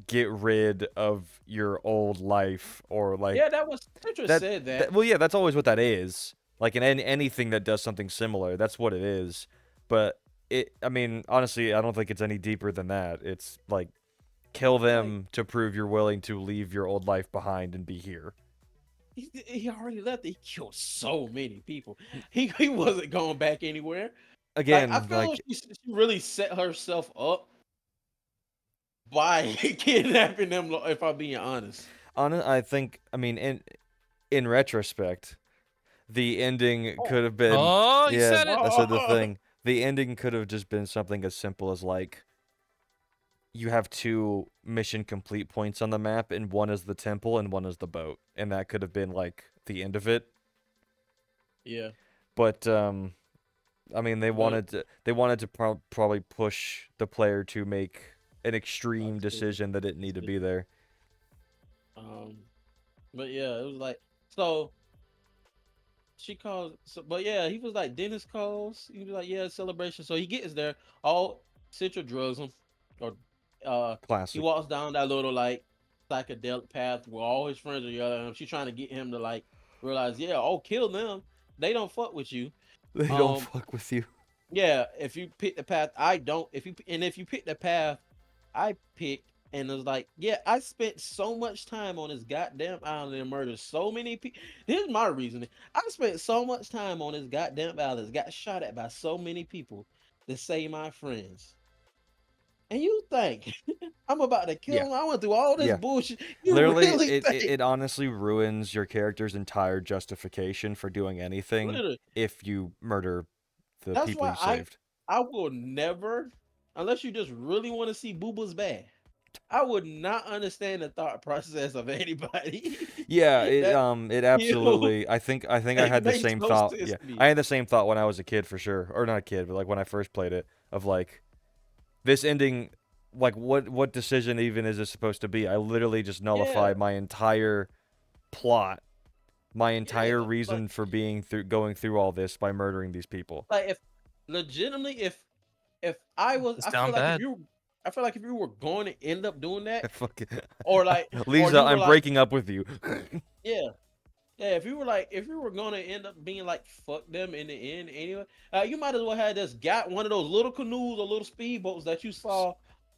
get rid of your old life or like Yeah, that was Citra said that. well yeah, that's always what that is. Like in anything that does something similar, that's what it is. But I mean, honestly, I don't think it's any deeper than that. It's like kill Like them to prove you're willing to leave your old life behind and be here. he already left. He killed so many people. He wasn't going back anywhere. Like I Again, feel like like she really set herself up by kidnapping them. If I'm being honest, I think I mean in retrospect, the ending oh, could have been Oh, you yeah, said it. that's the oh, thing. The ending could have just been something as simple as like you have two mission complete points on the map and one is the temple and one is the boat and that could have been like the end of it. yeah, But I mean but they wanted to probably push the player to make an extreme obviously, decision that didn't need to be there. um, but yeah, it was like so. She calls, but yeah, he was like Dennis calls. He was like, yeah, celebration. So he gets there. All Central drugs him, or he Classic. walks down that little like psychedelic path where all his friends are yelling at him. She's trying to get him to like realize, yeah, oh, kill them. They don't fuck with you. They don't Um, fuck with you. yeah, if you pick the path I don't, if you pick the path I picked, and it was like, yeah, I spent so much time on this goddamn island and murdered so many people. Here's my reasoning: I spent so much time on this goddamn island, got shot at by so many people to save my friends. And you think I'm about to kill Yeah. them? I went through all this Yeah. bullshit. You Literally, really think? it honestly ruins your character's entire justification for doing anything Literally. if you murder the That's people why you saved. I will never, unless you just really want to see Booba's bad. I would not understand the thought process of anybody. Yeah, That it you know, absolutely. I think I it had the makes same no thought. sense Yeah, to me. I had the same thought when I was a kid for sure, or not a kid, but like when I first played it, of like this ending. Like what decision even is this supposed to be? I literally just Yeah, nullified my entire plot, my yeah. entire reason for being through going through all this by murdering these people. Like if legitimately, if I was, It's down bad. I feel like if you were going to end up doing that, Fucking or like, or Lisa, you were I'm like, breaking up with you. yeah, yeah. If you were like, if you were gonna end up being like, fuck them in the end anyway, you might as well have just got one of those little canoes or little speedboats that you saw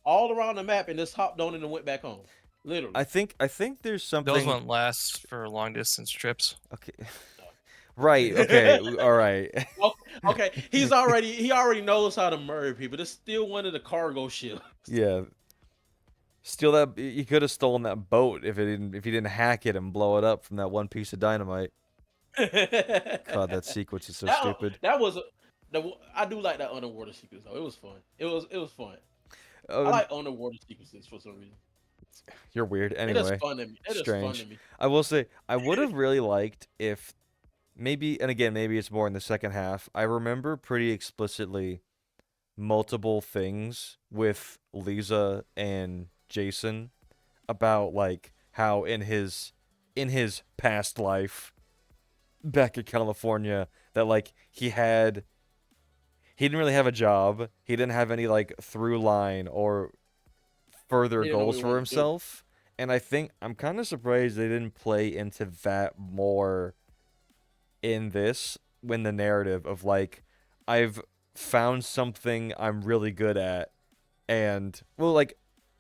all around the map and just hopped on it and went back home. Literally. I think there's Those something. won't last for long distance trips. Okay. Right. Okay. All right. Okay, okay. He already knows how to murder people. It's still one of the cargo ships. Yeah. Steal that. You could have stolen that boat if you didn't hack it and blow it up from that one piece of dynamite. God, that sequence is so stupid. that was I do like that underwater sequence though. It was fun. It was fun. I Oh, like underwater sequences for some reason. you're weird. It is Anyway, fun to me. It is fun to strange. me. I will say I would have really liked if maybe, and again, maybe it's more in the second half. I remember pretty explicitly multiple things with Lisa and Jason about like how in his past life back in California that like he didn't really have a job. He didn't have any like through line or further He didn't know what goals he for wanted to do. himself. And I think I'm kind of surprised they didn't play into that more in this when the narrative of like I've found something I'm really good at and well like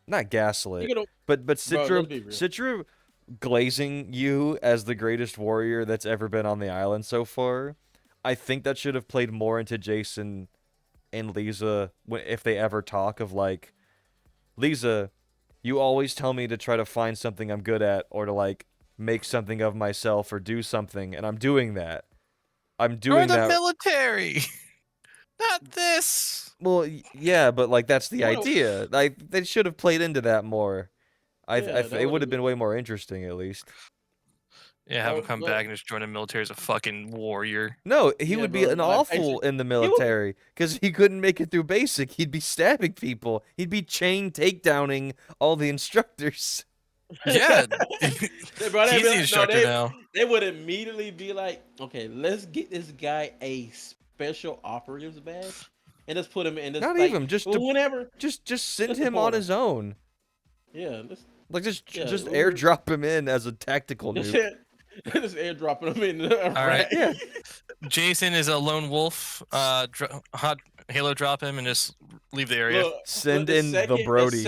not You gaslit know, but bro. Let's be real. Citra glazing you as the greatest warrior that's ever been on the island so far. I think that should have played more into Jason and Lisa if they ever talk of like Lisa, you always tell me to try to find something I'm good at or to like make something of myself or do something and I'm doing that. I'm Join doing the that. military. Not this. Well, yeah, but like that's the What? idea. Like they should have played into that more. Yeah, that It would would have have been. been way more interesting at least. Yeah, have him Bro, come look, back and just join the military as a fucking warrior. No, he yeah, would be bro. an Like awful basically, in the he would. military because he couldn't make it through basic. He'd be stabbing people. He'd be chain takedowning all the instructors. Yeah, Bro, they'd he's be the like, no, instructor now. they would immediately be like, okay, let's get this guy a special operatives badge, and just put him in this Not like even just to whenever just send let's him on deport him. his own. Yeah, let's Like yeah, just airdrop him in as a tactical just, nuke. just airdropping him in the All right. Iraq. Yeah. Jason is a lone wolf. Hot Halo drop him and just leave the area. Look, Send in the Brody.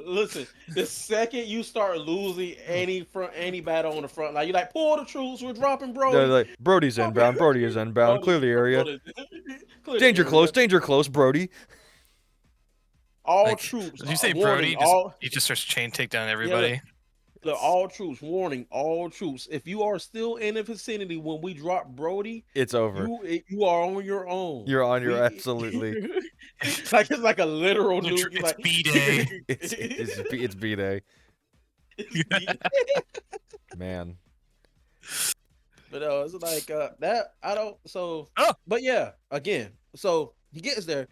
listen, the second you start losing any battle on the front line, you like pull the troops. We're dropping They're Brody. like Brody's Drop it. inbound. Brody is inbound. Clear the area. Brody. Clear the area. Danger close, Brody. All Like, troops, did you say warning. Brody? Just he just starts chain takedown Yeah, everybody. look, all troops, warning. All troops. If you are still in the vicinity when we drop Brody, It's over. you are on your own. You're on your We absolutely. it's like a literal nuke. You're It's like B Day. It's B Day. it's beat. Man. But it's like that. I don't. So, Oh! but yeah, again. So he gets there.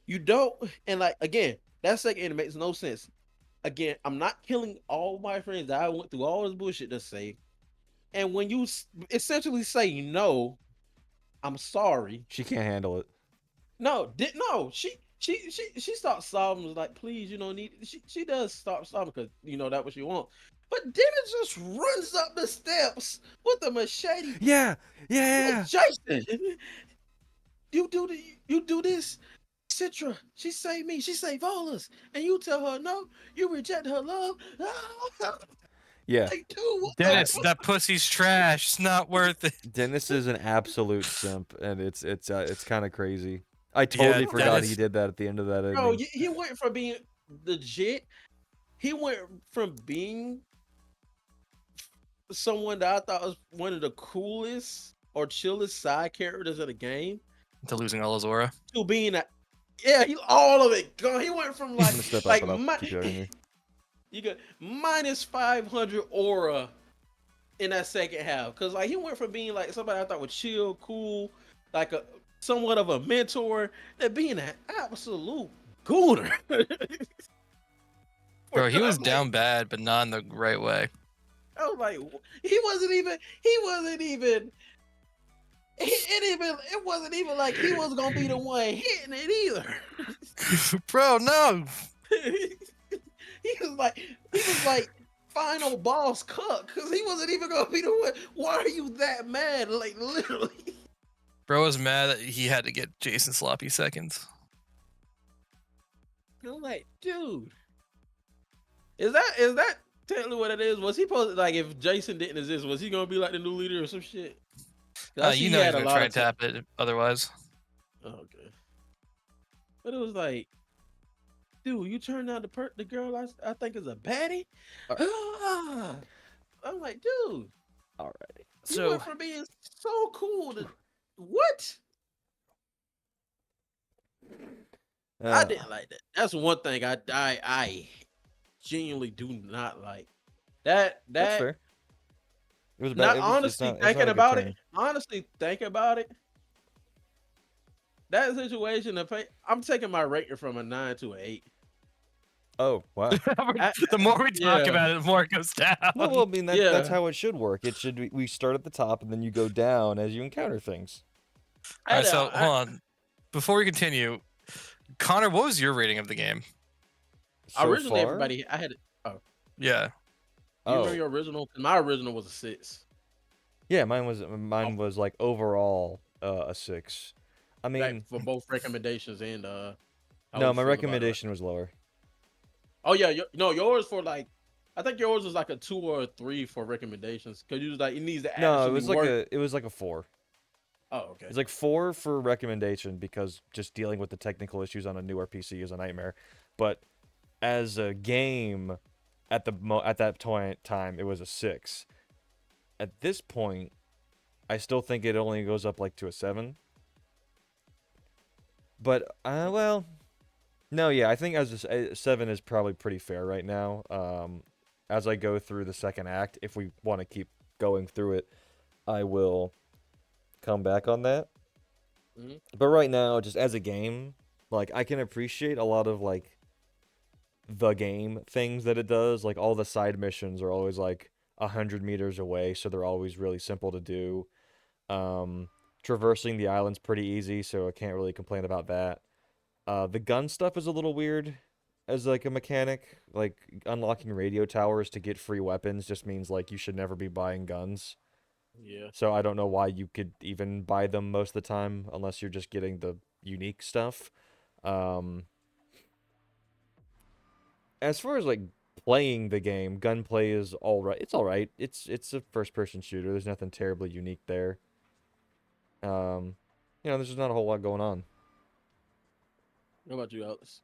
You don't, and like again, that second end makes no sense. Again, I'm not killing all my friends that I went through all this bullshit to save. And when you essentially say no, I'm sorry. She can't handle it. No. She stopped sobbing. Was like, please, need. She does stop sobbing because that's what she wants. But then it just runs up the steps with a machete. Yeah. Like, Jason, you do this. Citra, she saved me. She saved all us. And you tell her no. You reject her love. Yeah. Like, dude, what Dennis, the that pussy's trash. It's not worth it. Dennis is an absolute simp, and it's kind of crazy. I Yeah, totally forgot Dennis. he did that at the end of that Bro, ending. he went from being legit. He went from being someone that I thought was one of the coolest or chillest side characters of the game To losing all his aura. to being a Yeah, all of it gone. He went from I'm like gonna step up like and I'll keep you in here. you got minus 500 aura in that second half because like he went from being like somebody I thought was chill, cool, like a somewhat of a mentor, to being an absolute gooner. Bro, he was I'm like, down bad, but not in the right way. I was like, he wasn't even. He wasn't even. It wasn't even like he was gonna be the one hitting it either. Bro, no. He was like final boss cuck because he wasn't even gonna be the one. Why are you that mad? Like literally. Bro was mad that he had to get Jason sloppy seconds. I'm like, dude, is that technically what it is? Was he supposed to, like if Jason didn't exist, was he gonna be like the new leader or some shit? 'Cause I see You he know he's had a gonna lot try of and tap it otherwise. oh, okay, but it was like, dude, you turned down the girl I think is a baddie. I'm like, dude, Alrighty. you So went from being so cool to what? I didn't like that. That's one thing I genuinely do not like. that's That fair. It was bad. not It was. honestly It's not thinking a good about it. turn. Honestly thinking about it, that situation. I'm taking my rating from a 9 to an 8. Oh wow. The more we talk Yeah, about it, the more it goes down. Well, I mean that's yeah. how it should work. It should we start at the top and then you go down as you encounter things. All right, so I, hold on. Before we continue, Connor, what was your rating of the game? So originally far. everybody I had. Oh, Yeah. you remember Oh your original? 'Cause my original was a 6. yeah, mine was like overall a 6. I Like mean, for both recommendations and how no, we my feel about it. Right? recommendation was lower. Oh yeah, no, yours for like, I think yours was like a 2 or a 3 for recommendations because you was like it needs to No, actually work. it was like a 4. Oh okay. It's like 4 for recommendation because just dealing with the technical issues on a newer PC is a nightmare. But as a game, at that time, it was a 6. At this point, I still think it only goes up like to a 7. But well, no, yeah, I think a 7 is probably pretty fair right now. As I go through the second act, if we want to keep going through it, I will come back on that. Mhm. But right now, just as a game, like I can appreciate a lot of like the game things that it does. Like all the side missions are always like 100 meters away, so they're always really simple to do. Um, Traversing the island's pretty easy, so I can't really complain about that. The gun stuff is a little weird as like a mechanic. Like unlocking radio towers to get free weapons just means like you should never be buying guns. Yeah. So I don't know why you could even buy them most of the time unless you're just getting the unique stuff. Um, as far as like playing the game, gunplay is all right. It's all right. It's a first person shooter. There's nothing terribly unique there. Um, there's just not a whole lot going on. What about you, Alex?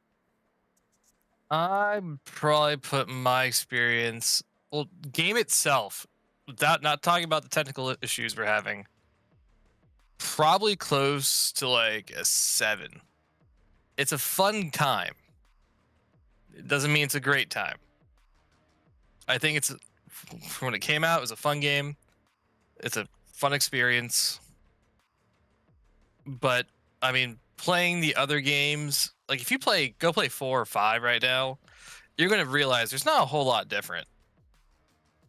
I'd probably put my experience, well, game itself, without not talking about the technical issues we're having, probably close to like a 7. It's a fun time. It doesn't mean it's a great time. I think it's when it came out, it was a fun game. It's a fun experience. But I mean, playing the other games, like if you go play 4 or 5 right now, you're gonna realize there's not a whole lot different.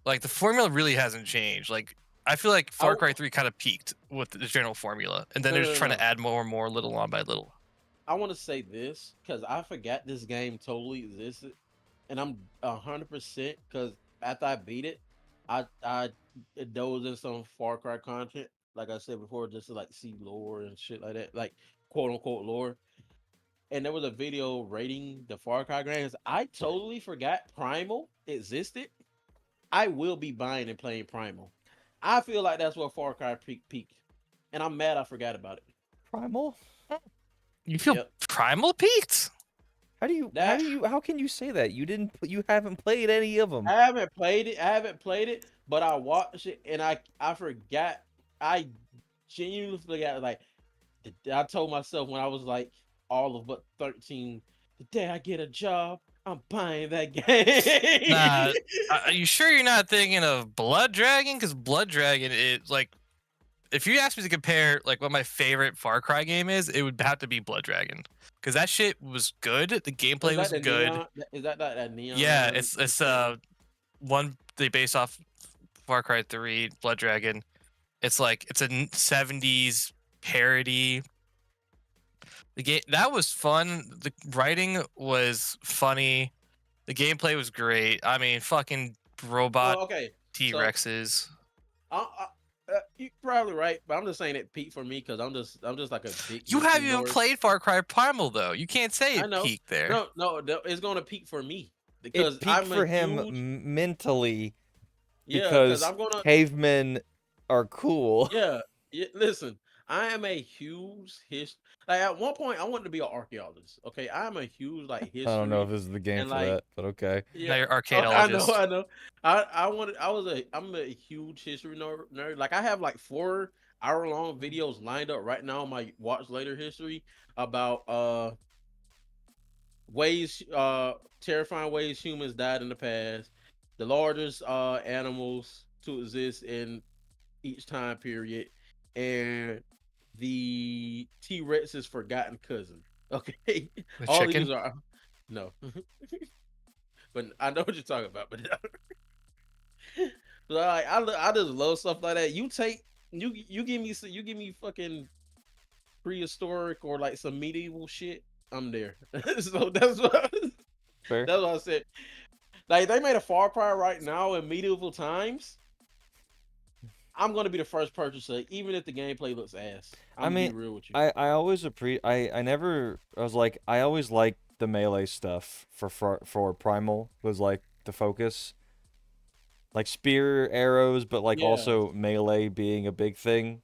Like the formula really hasn't changed. Like I feel like Far I Cry 3 kind of peaked with the general formula, and then no they're no just no trying no. to add more and more, little on by little. I want to say this because I forgot this game totally existed, and I'm 100% because after I beat it, I dove in some Far Cry content. Like I said before, just to like see lore and shit like that, like quote unquote lore. And there was a video rating the Far Cry games. I totally forgot Primal existed. I will be buying and playing Primal. I feel like that's where Far Cry peaked, and I'm mad I forgot about it. Primal? You feel Yep, Primal peaked? that how can you say that? You haven't played any of them. I haven't played it. I haven't played it, but I watched it and I forgot. I genuinely forgot. Like I told myself when I was like all of but 13. The day I get a job, I'm buying that game. Nah, are you sure you're not thinking of Blood Dragon? Because Blood Dragon is like, if you ask me to compare like what my favorite Far Cry game is, it would have to be Blood Dragon. Because that shit was good. The gameplay Is was that the good. neon? Is that neon? Yeah, it's one they based off Far Cry 3, Blood Dragon. It's like it's a 70s parody. The game that was fun. The writing was funny. The gameplay was great. I mean, fucking robot Well, okay. So T-Rexes. you're probably right, but I'm just saying it peaked for me because I'm just like a big You history haven't even nerd. played Far Cry Primal though. You can't say I it know. peaked there. No, it's gonna peak for me It because peaked I'm for a him huge mentally yeah. Because because I'm gonna cavemen are cool. yeah. Listen, I am a huge Like at one point, I wanted to be an archaeologist. Okay, I'm a huge like I don't know if history this is the game and for like that, but okay. Now yeah. you're Oh, I know, arcadeologist. I know. I'm a huge history nerd. Like I have like 4 hour-long videos lined up right now on my watch later history about ways terrifying ways humans died in the past, the largest animals to exist in each time period, and the T-Rex's forgotten cousin. Okay, The all chicken. these are no, but I know what you're talking about. But like I just love stuff like that. You give me fucking prehistoric or like some medieval shit. I'm there. So Fair. that's what I said. Like they made a Far Cry right now in medieval times. I'm gonna be the first purchaser, even if the gameplay looks ass. I I'm gonna be mean, real with you. I always I never I was like I always liked the melee stuff for Primal was like the focus. Like spear arrows, but like Yeah. also melee being a big thing.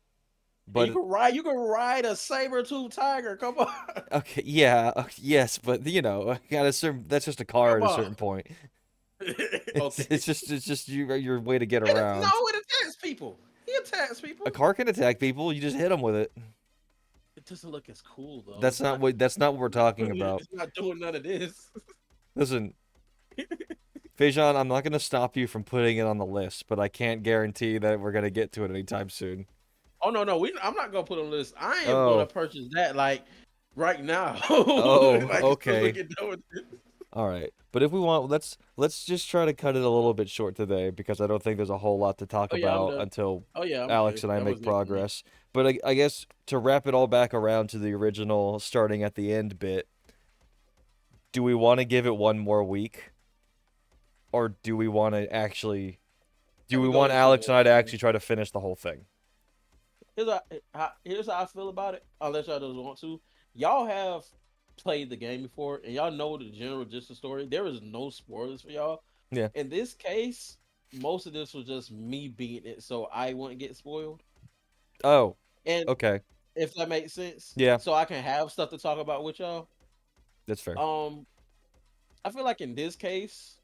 And But you can ride a saber-tooth tiger. Come on. okay, yeah, yes, but you know, at a certain that's just a car Come at a on. certain point. It's Okay. it's just your way to get No, around. it attacks people. He attacks people. A car can attack people. You just hit them with it. It doesn't look as cool though. That's not what we're talking about. It's not doing none of this. Listen, Fajon, I'm not gonna stop you from putting it on the list, but I can't guarantee that we're gonna get to it anytime soon. Oh no, I'm not gonna put on the list. I am gonna Oh, purchase that like right now. oh, Like as soon as we okay. get done with this. All right. But if we want, let's just try to cut it a little bit short today because I don't think there's a whole lot to talk Oh yeah, I'm about done. until Oh yeah, I'm Alex good. and I That make was it for me. progress. But I guess to wrap it all back around to the original starting at the end bit, do we want to give it one more week? Or do we want to actually do Yeah, we we go want into Alex and I to it. actually try to finish the whole thing? Here's how I feel about it. Unless y'all just want to, y'all have played the game before and y'all know the general gist of the story. There is no spoilers for y'all. Yeah. In this case, most of this was just me beating it, so I wouldn't get spoiled. Oh, And okay. if that makes sense, Yeah, so I can have stuff to talk about with y'all. that's fair. I feel like in this case,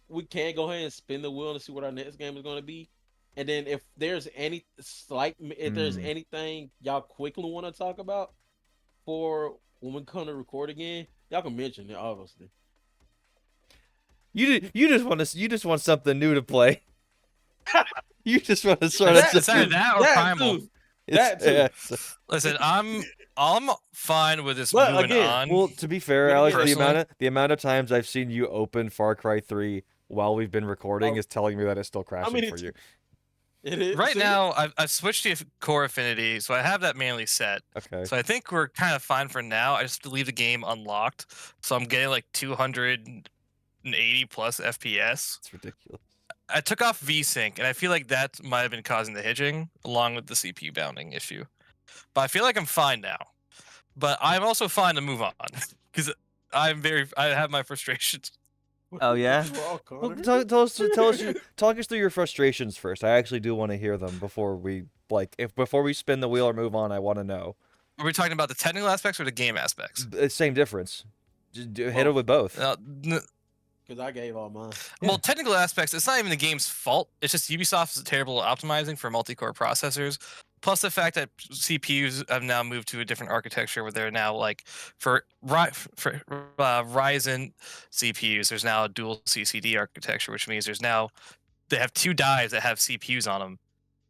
we can go ahead and spin the wheel and see what our next game is going to be. And then if there's if there's Mm. anything y'all quickly want to talk about for when we come to record again, y'all can mention it, obviously. You just want something new to play. You just want to start That It's either too. that or That Primal. too. That too. Listen, I'm fine with this But moving again, on. Well, to be fair, Then Alex, again, Personally, the amount of times I've seen you open Far Cry 3 while we've been recording oh, is telling me that it's still I crashing mean, for you. it is. right See? now I've switched to core affinity, so I have that manually set. Okay. So I think we're kind of fine for now. I just have to leave the game unlocked, so I'm getting like 280 plus FPS. It's ridiculous. I took off VSync, and I feel like that might have been causing the hitching, along with the CPU bounding issue. But I feel like I'm fine now. But I'm also fine to move on because I have my frustrations. Oh, yeah? What's wrong, Well, Connor? talk us through your frustrations first. I actually do want to hear them before we before we spin the wheel or move on. I want to know. Are we talking about the technical aspects or the game aspects? Same difference. Just hit it Both. with both. because I gave all mine. Well, Yeah. technical aspects, it's not even the game's fault. It's just Ubisoft is terrible at optimizing for multi-core processors. Plus the fact that CPUs have now moved to a different architecture where they're now like for Ryzen CPUs, there's now a dual CCD architecture, which means they have two dies that have CPUs on them,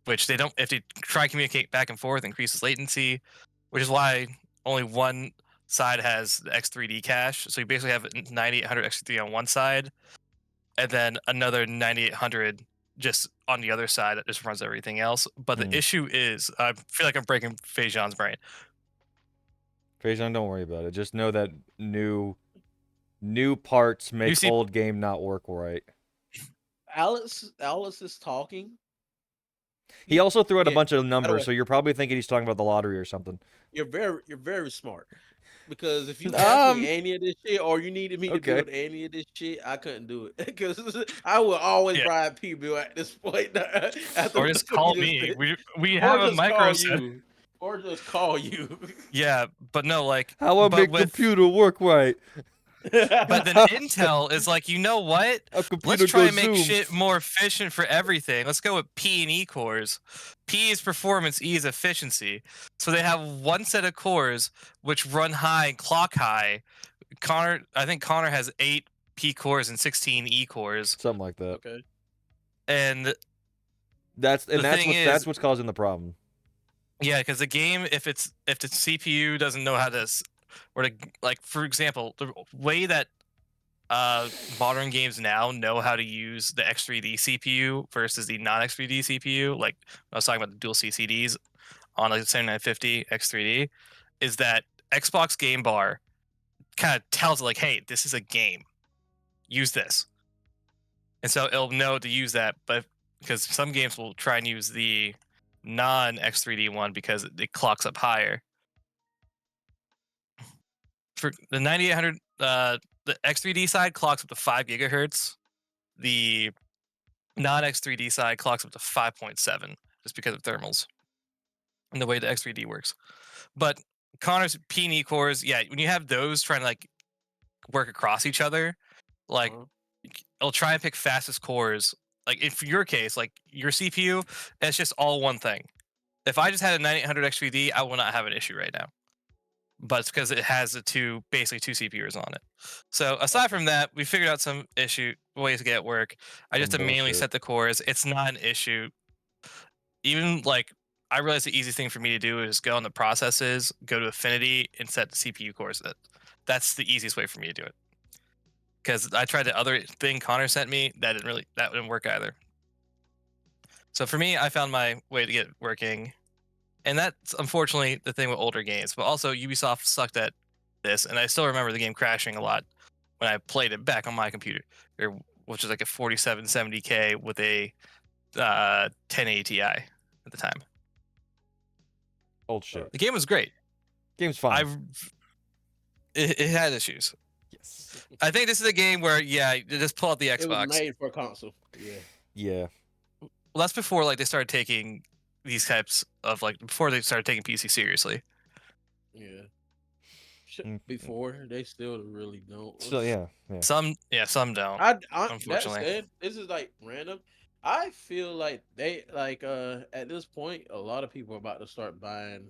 which they don't. If they try to communicate back and forth, increases latency, which is why only one side has the X3D cache. So you basically have 9800 X3D on one side, and then another 9800 just on the other side that just runs everything else. But the Hmm. issue is, I feel like I'm breaking Fajon's brain. Fajon, don't worry about it. Just know that new parts You make see, old game not work right. Alice is talking. He also threw out a Yeah. bunch of By the numbers, way, so you're probably thinking he's talking about the lottery or something. you're very smart. Because if you asked me any of this shit, or you needed me to Okay. build any of this shit, I couldn't do it. Because I will always Yeah. bribe people at this point. After or just call me. We have or a just micro call set. you, or just call you. Yeah, but no, like, How I but make with computer work right? but then Intel is like, you know what? How Let's computer try goes and make zoom. shit more efficient for everything. Let's go with P and E cores. P is performance, E is efficiency. So they have one set of cores which run high and clock high. I think Connor has 8 P cores and 16 E cores. Something like that. Okay. And That's the thing is, what's causing the problem. yeah, because the game, if the CPU doesn't know how to, or to, like, for example, the way that modern games now know how to use the X3D CPU versus the non-X3D CPU, like I was talking about the dual CCDs on a 7950 X3D, is that Xbox Game Bar kind of tells it like, hey, this is a game, use this, and so it'll know to use that. But because some games will try and use the non-X3D one because it clocks up higher. For the 9800, the X3D side clocks up to 5 gigahertz. The non-X3D side clocks up to 5.7 just because of thermals and the way the X3D works. But Connor's P and E cores, yeah, when you have those trying to like work across each other, like it'll try and pick fastest cores. Like in your case, like your CPU, it's just all one thing. If I just had a 9800 X3D, I will not have an issue right now. But it's because it has basically two CPUs on it. So aside from that, we figured out some ways to get it work. I just Some manually bullshit. set the cores. It's not an issue. Even like I realized the easiest thing for me to do is go on the processes, go to Affinity, and set the CPU cores. That's the easiest way for me to do it. Because I tried the other thing Connor sent me, that didn't work either. So for me, I found my way to get it working. And that's unfortunately the thing with older games. But also Ubisoft sucked at this, and I still remember the game crashing a lot when I played it back on my computer, which is like a 4770K with a 1080 Ti at the time. Old shit. The game was great. Game's fine. It had issues. Yes. I think this is a game where, yeah, you just pull out the It was Xbox. made for console. Yeah. Yeah. Well, that's before like they started taking these types of before they started taking PC seriously. Yeah. Mm. Before they still really don't. So yeah. Some don't. That's Unfortunately. it. This is like random. I feel like they at this point, a lot of people are about to start buying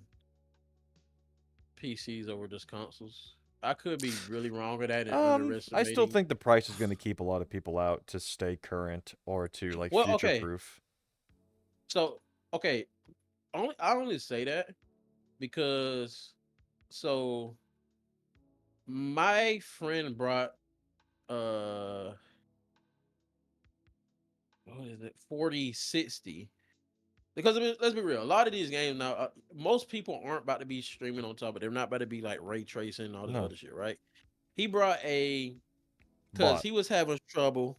PCs over just consoles. I could be really wrong with that and I underestimating. still think the price is going to keep a lot of people out to stay current or to like Well, future okay. proof. So okay, I only say that because my friend brought what is it 4060 because I mean, let's be real, a lot of these games now most people aren't about to be streaming on top of it. They're not about to be like ray tracing and all this No. other shit, right? He brought because Bought. he was having trouble.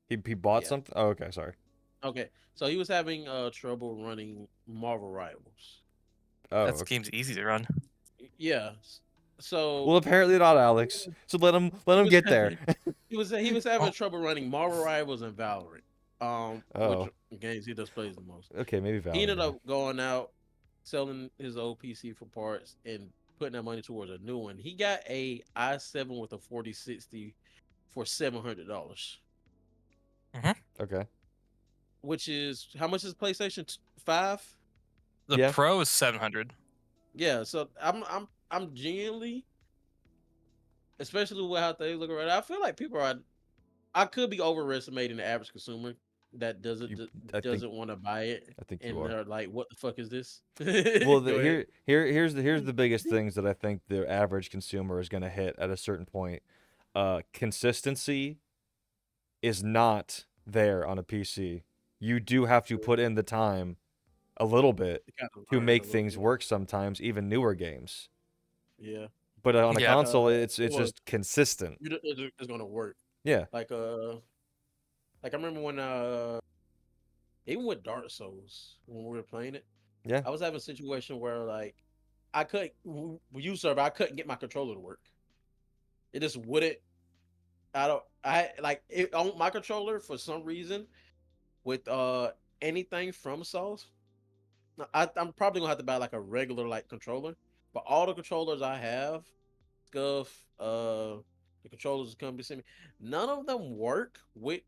He bought Yeah. something. Oh, okay, sorry. Okay, so he was having trouble running Marvel Rivals. Oh, That okay. game's easy to run. Yeah, so Well, apparently not, Alex. So let him was get there. he was having trouble running Marvel Rivals and Valorant, Oh. which games he just plays the most. Okay, maybe He ended Valorant. up going out, selling his old PC for parts and putting that money towards a new one. He got a i7 with a 4060 for $700, Okay. which is how much is PlayStation 5? The Yeah. Pro is 700. Yeah, so I'm genuinely, especially with how things look right now, I feel like people are. I could be overestimating the average consumer that You, I think doesn't want to buy it, you and are. they're like, "What the fuck is this?" Well, Go ahead. here's the biggest things that I think the average consumer is going to hit at a certain point. Consistency is not there on a PC. You do have to put in the time a little bit To kind of to learn a make little things bit. work sometimes, even newer games. Yeah, But on a Yeah. like console, it's well, just consistent. it's gonna work. Yeah. Like like I remember when even with Dark Souls when we were playing it, Yeah. I was having a situation where like I couldn't with you server I couldn't get my controller to work. It just wouldn't. I like it on my controller for some reason with anything from Souls. I'm probably gonna have to buy like a regular like controller. But all the controllers I have, Scuff, the controllers the company sent me, none of them work with,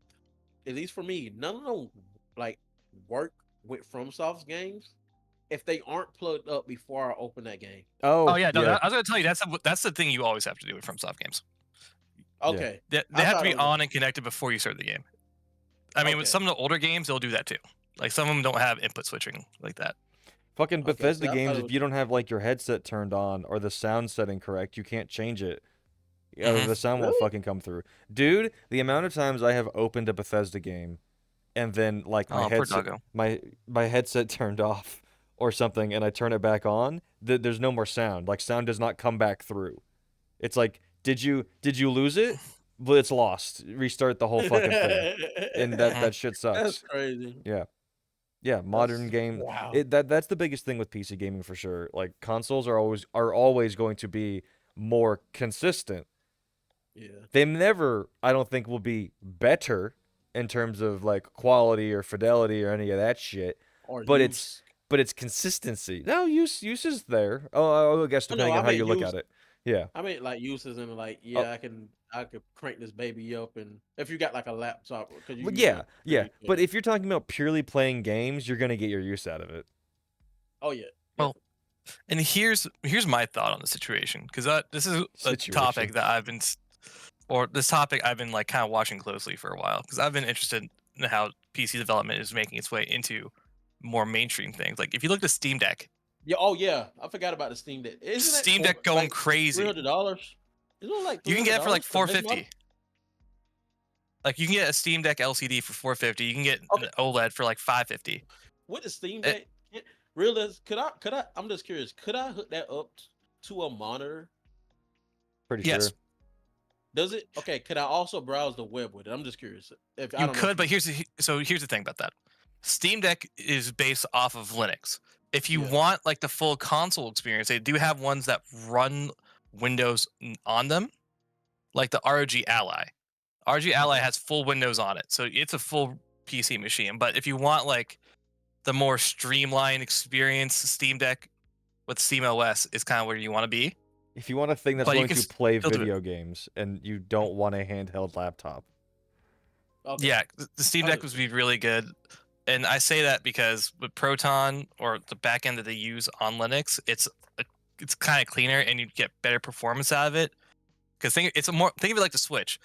at least for me, none of them like work with FromSoft's games if they aren't plugged up before I open that game. Oh Oh, yeah, no, yeah. I was gonna tell you that's the thing you always have to do with FromSoft games. Yeah. Okay, They I have to thought it be was on and connected before you start the game. I mean, with okay. some of the older games, they'll do that too. Like some of them don't have input switching like that. Fucking Okay, see, Bethesda I thought games, it if was you don't have like your headset turned on or the sound setting correct, you can't change it. Yeah, Hmm. the sound won't really. fucking come through. Dude, the amount of times I have opened a Bethesda game and then like Oh, poor doggo. my headset turned off or something and I turn it back on, there's no more sound. Like sound does not come back through. It's like, did you lose it? Well, it's lost. Restart the whole fucking thing. And that shit That's sucks. crazy. Yeah. Yeah, modern That's game wow. that's the biggest thing with PC gaming for sure. Like consoles are always going to be more consistent. Yeah. They never, I don't think, will be better in terms of like quality or fidelity or any of that shit. Or But it's use. but it's consistency. No, use is there. Oh, I guess Oh no, depending I on how mean you look use. at it. Yeah. I mean like uses and like Oh, yeah, I could crank this baby up and if you got like a laptop because you well, use yeah, a yeah. computer. But if you're talking about purely playing games, you're gonna get your use out of it. Oh yeah, Well, definitely. and here's my thought on the situation because this is a Situation. topic that or this topic I've been like kind of watching closely for a while because I've been interested in how PC development is making its way into more mainstream things. Like if you look at Steam Deck, Yeah. Oh yeah, I forgot about the Steam Deck. Isn't it Steam Deck going like crazy. $300? Isn't it like You three can get hundred it for like dollars for the base model? 450. Like you can get a Steam Deck LCD for 450. You can get Okay, an OLED for like 550. with the Steam It, Deck, realize could I? I'm just curious. Could I hook that up to a monitor? Pretty yes, sure. Does it? Okay. Could I also browse the web with it? I'm just curious. If I you don't know if could, you. but here's the thing about that. Steam Deck is based off of Linux. If you Yeah. want like the full console experience, they do have ones that run Windows on them, like the ROG Ally. ROG Ally Okay. has full Windows on it, so it's a full PC machine. But if you want like the more streamlined experience, Steam Deck with SteamOS is kind of where you want to be. If you want a thing that's But you going can to play still do it. video games and you don't want a handheld laptop. Okay. Yeah, the Steam I'm Deck just would be really good. And I say that because with Proton or the backend that they use on Linux, it's kind of cleaner and you get better performance out of it. Because think of it like the Switch.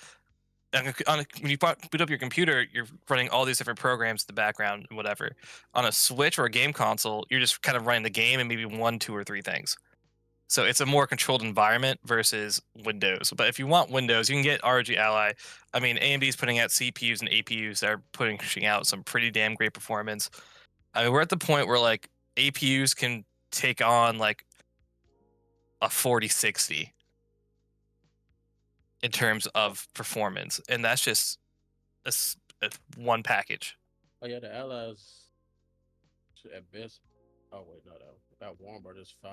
When you boot up your computer, you're running all these different programs in the background and whatever. On a Switch or a game console, you're just kind of running the game and maybe one, two, or three things. So it's a more controlled environment versus Windows. But if you want Windows, you can get ROG Ally. I mean, AMD's putting out CPUs and APUs that are pushing out some pretty damn great performance. I mean, we're at the point where like APUs can take on like a 4060 in terms of performance, and that's just a one package. Oh yeah, the Allies at best. Oh wait, no, that Walmart is $500.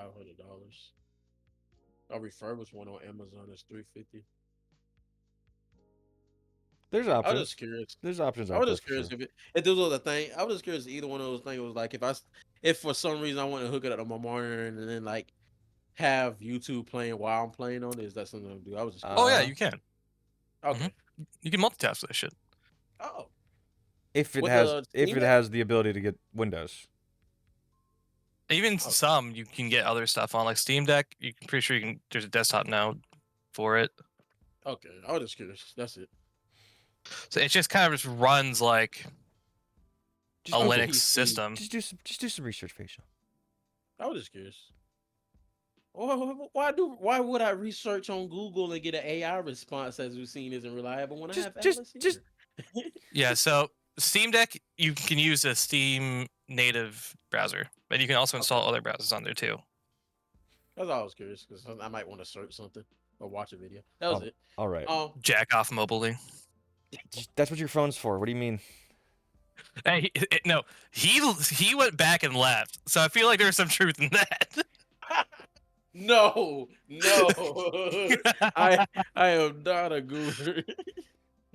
A refurbished one on Amazon is 350. There's I was options. just curious. There's options I out was there just for curious sure. if this was a thing. I was just curious if either one of those things was like if for some reason I want to hook it up to my monitor and then like have YouTube playing while I'm playing on it. Is that something to do? I was just Oh curious. yeah, Uh, you can. Okay. You can multitask with this shit. Oh, If it with has the if Steam it Deck? has the ability to get Windows. Even Oh. some you can get other stuff on, like Steam Deck. You can pretty sure you can. There's a desktop now for it, Okay, I was just curious. That's it. so it just kind of just runs like a Just, Okay. Linux system. just do some research, facial. I was just curious. Why would I research on Google and get an AI response as we've seen isn't reliable when I have Atlas Just here? Yeah, so Steam Deck, you can use a Steam native browser, but you can also install other browsers on there too. That's all I was curious because I might want to search something or watch a video. That was it. all right. Jack off mobilely. That's what your phone's for. What do you mean? Hey, no, he went back and left, so I feel like there's some truth in that. No, I am not a goober.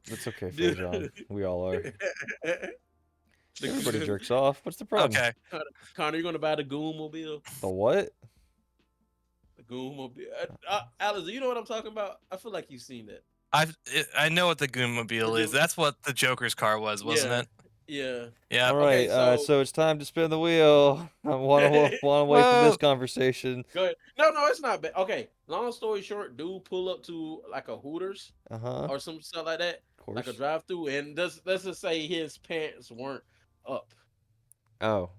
That's okay, Dude. fajon. We all are. The Everybody Goon- jerks off. What's the problem? Okay, Connor, you gonna buy the Goon Mobile? The what? The Goon Mobile. Alice, do you know what I'm talking about? I feel like you've seen that. I know what the Goommobile is. That's what the Joker's car was, wasn't Yeah. it? Yeah. Yeah. All Okay, right. so So it's time to spin the wheel. I want to wait for this Whoa. conversation. go ahead. No, it's not bad. Okay. Long story short, dude pull up to like a Hooters Uh-huh. or some stuff like that, Of like a course. drive-through, and let's just say his pants weren't up. Oh.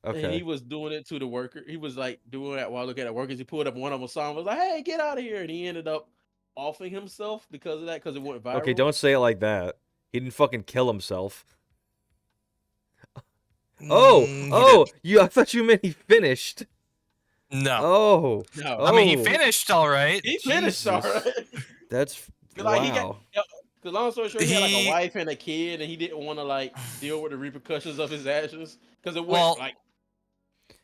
And he Okay. was doing it to the worker. He was like doing it while looking at workers. He pulled up, one of them saw him, was like, "Hey, get out of here!" And he ended up offing himself because of that, because it went viral. Okay, don't say it like that. He didn't fucking kill himself. Oh, I thought you meant he finished. No. Oh. No. Oh. I mean, he finished all right. He finished all Jesus. right. That's Like he wow. got, because long story short, he had like a He- wife and a kid, and he didn't want to like deal with the repercussions of his actions because it went Well, like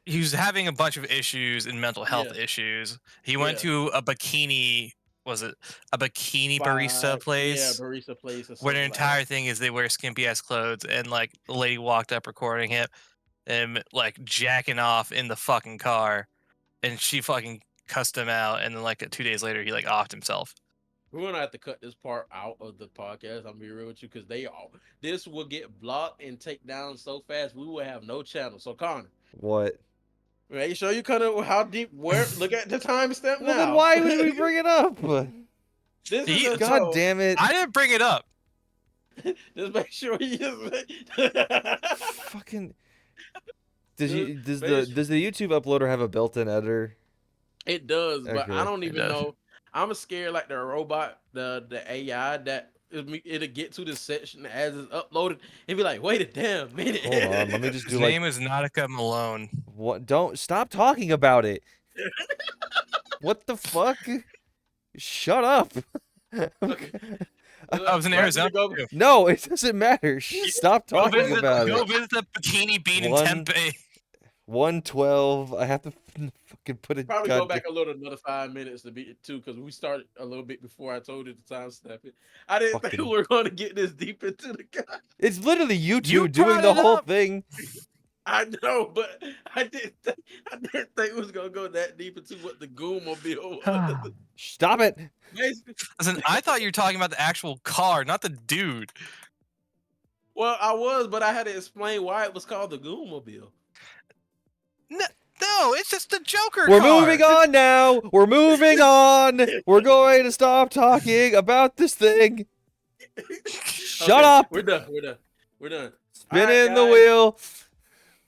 He was having a bunch of issues and mental health Yeah. issues. He went to a bikini, was it a bikini yeah, barista place? barista place or Where something their like entire that. thing is they wear skimpy ass clothes, and like the lady walked up recording him and like jacking off in the fucking car, and she fucking cussed him out, and then like 2 days later he like offed himself. We're gonna have to cut this part out of the podcast. I'm gonna be real with you because this will get blocked and take down so fast we will have no channel. So Connor, What? make sure you cut it. How deep? Look at the timestamp Well, now. then why would we bring it up? This is a God so, damn it. I didn't bring it up. Just make sure you Fucking does Dude, the basi- does the YouTube uploader have a built-in editor? It does, but I Okay. don't It even does. know. I'm scared like the robot, the AI that it'll get to this section as it's uploaded and be like, wait a damn minute. Hold on, let me just His do like name is Nautica Malone. what? Don't stop talking about it. What the fuck? Shut up. Okay. I was in Do I need to Arizona. go- too. No, it doesn't matter. Stop Go talking visit, about go it. visit the bikini bean in One- Tempe. 112. I have to fucking put it. Probably go back a little another 5 minutes to be too, because we started a little bit before I told you to time step it. I didn't think Fucking- we were going to get this deep into the guy. It's literally YouTube You doing brought the it whole up. thing. I know, but I didn't think it was gonna go that deep into what the Goommobile was. Stop it. Basically, Listen, I thought you were talking about the actual car, not the dude. well, I was, but I had to explain why it was called the Goommobile. No, it's just the Joker We're car. moving on now. We're moving on. We're going to stop talking about this thing. Shut Okay, up. We're done. We're done. We're done. Spinning Alright, the guys. wheel.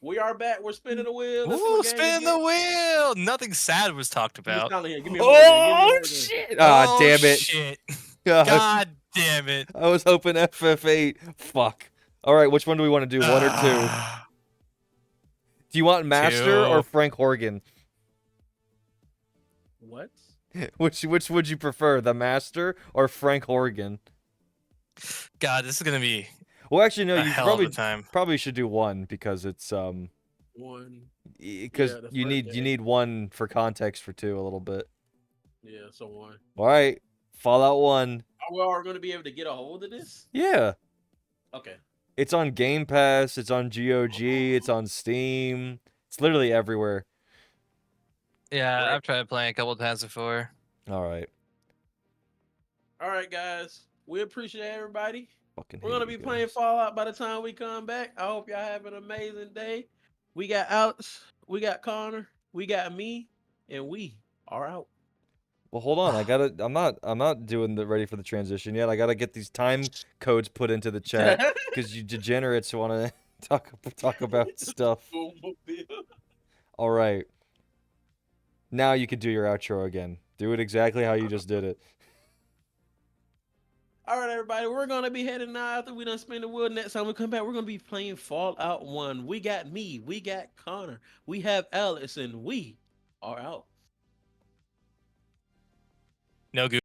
We are back. We're spinning the wheel. Let's see Ooh, what games spin we the get. wheel. Nothing sad was talked Give me about. Stanley here. Give me a moment. Give me a Oh moment. shit. Ah, Oh, damn it. Shit. God, God damn it. I was hoping FF8. Fuck. All right, which one do we want to do? One or two? Ah. Do you want Master or Two. Frank Horgan? What? Which would you prefer, the Master or Frank Horgan? God, this is gonna be Well, actually, no. a You hell probably of a time. probably should do one because it's One. because Yeah, the you first need game. one for context for two a little bit. Yeah, so one. All right, Fallout 1. We are going to be able to get a hold of this? Yeah, Okay. it's on Game Pass. It's on GOG. It's on Steam. It's literally everywhere. Yeah, Right. I've tried playing a couple times before. All right. All right, guys. We appreciate everybody. Fucking We're hate gonna you be playing guys. Fallout by the time we come back. I hope y'all have an amazing day. We got Alex, we got Connor, we got me, and we are out. Well, hold on. I gotta. I'm not doing the ready for the transition yet. I gotta get these time codes put into the chat because you degenerates want to talk about stuff. All right. Now you can do your outro again. Do it exactly how you just did it. All right, everybody, we're gonna be heading now after we done spin the wheel. Next time we come back, we're gonna be playing Fallout 1. We got me, we got Connor, we have Alex, and we are out. No good.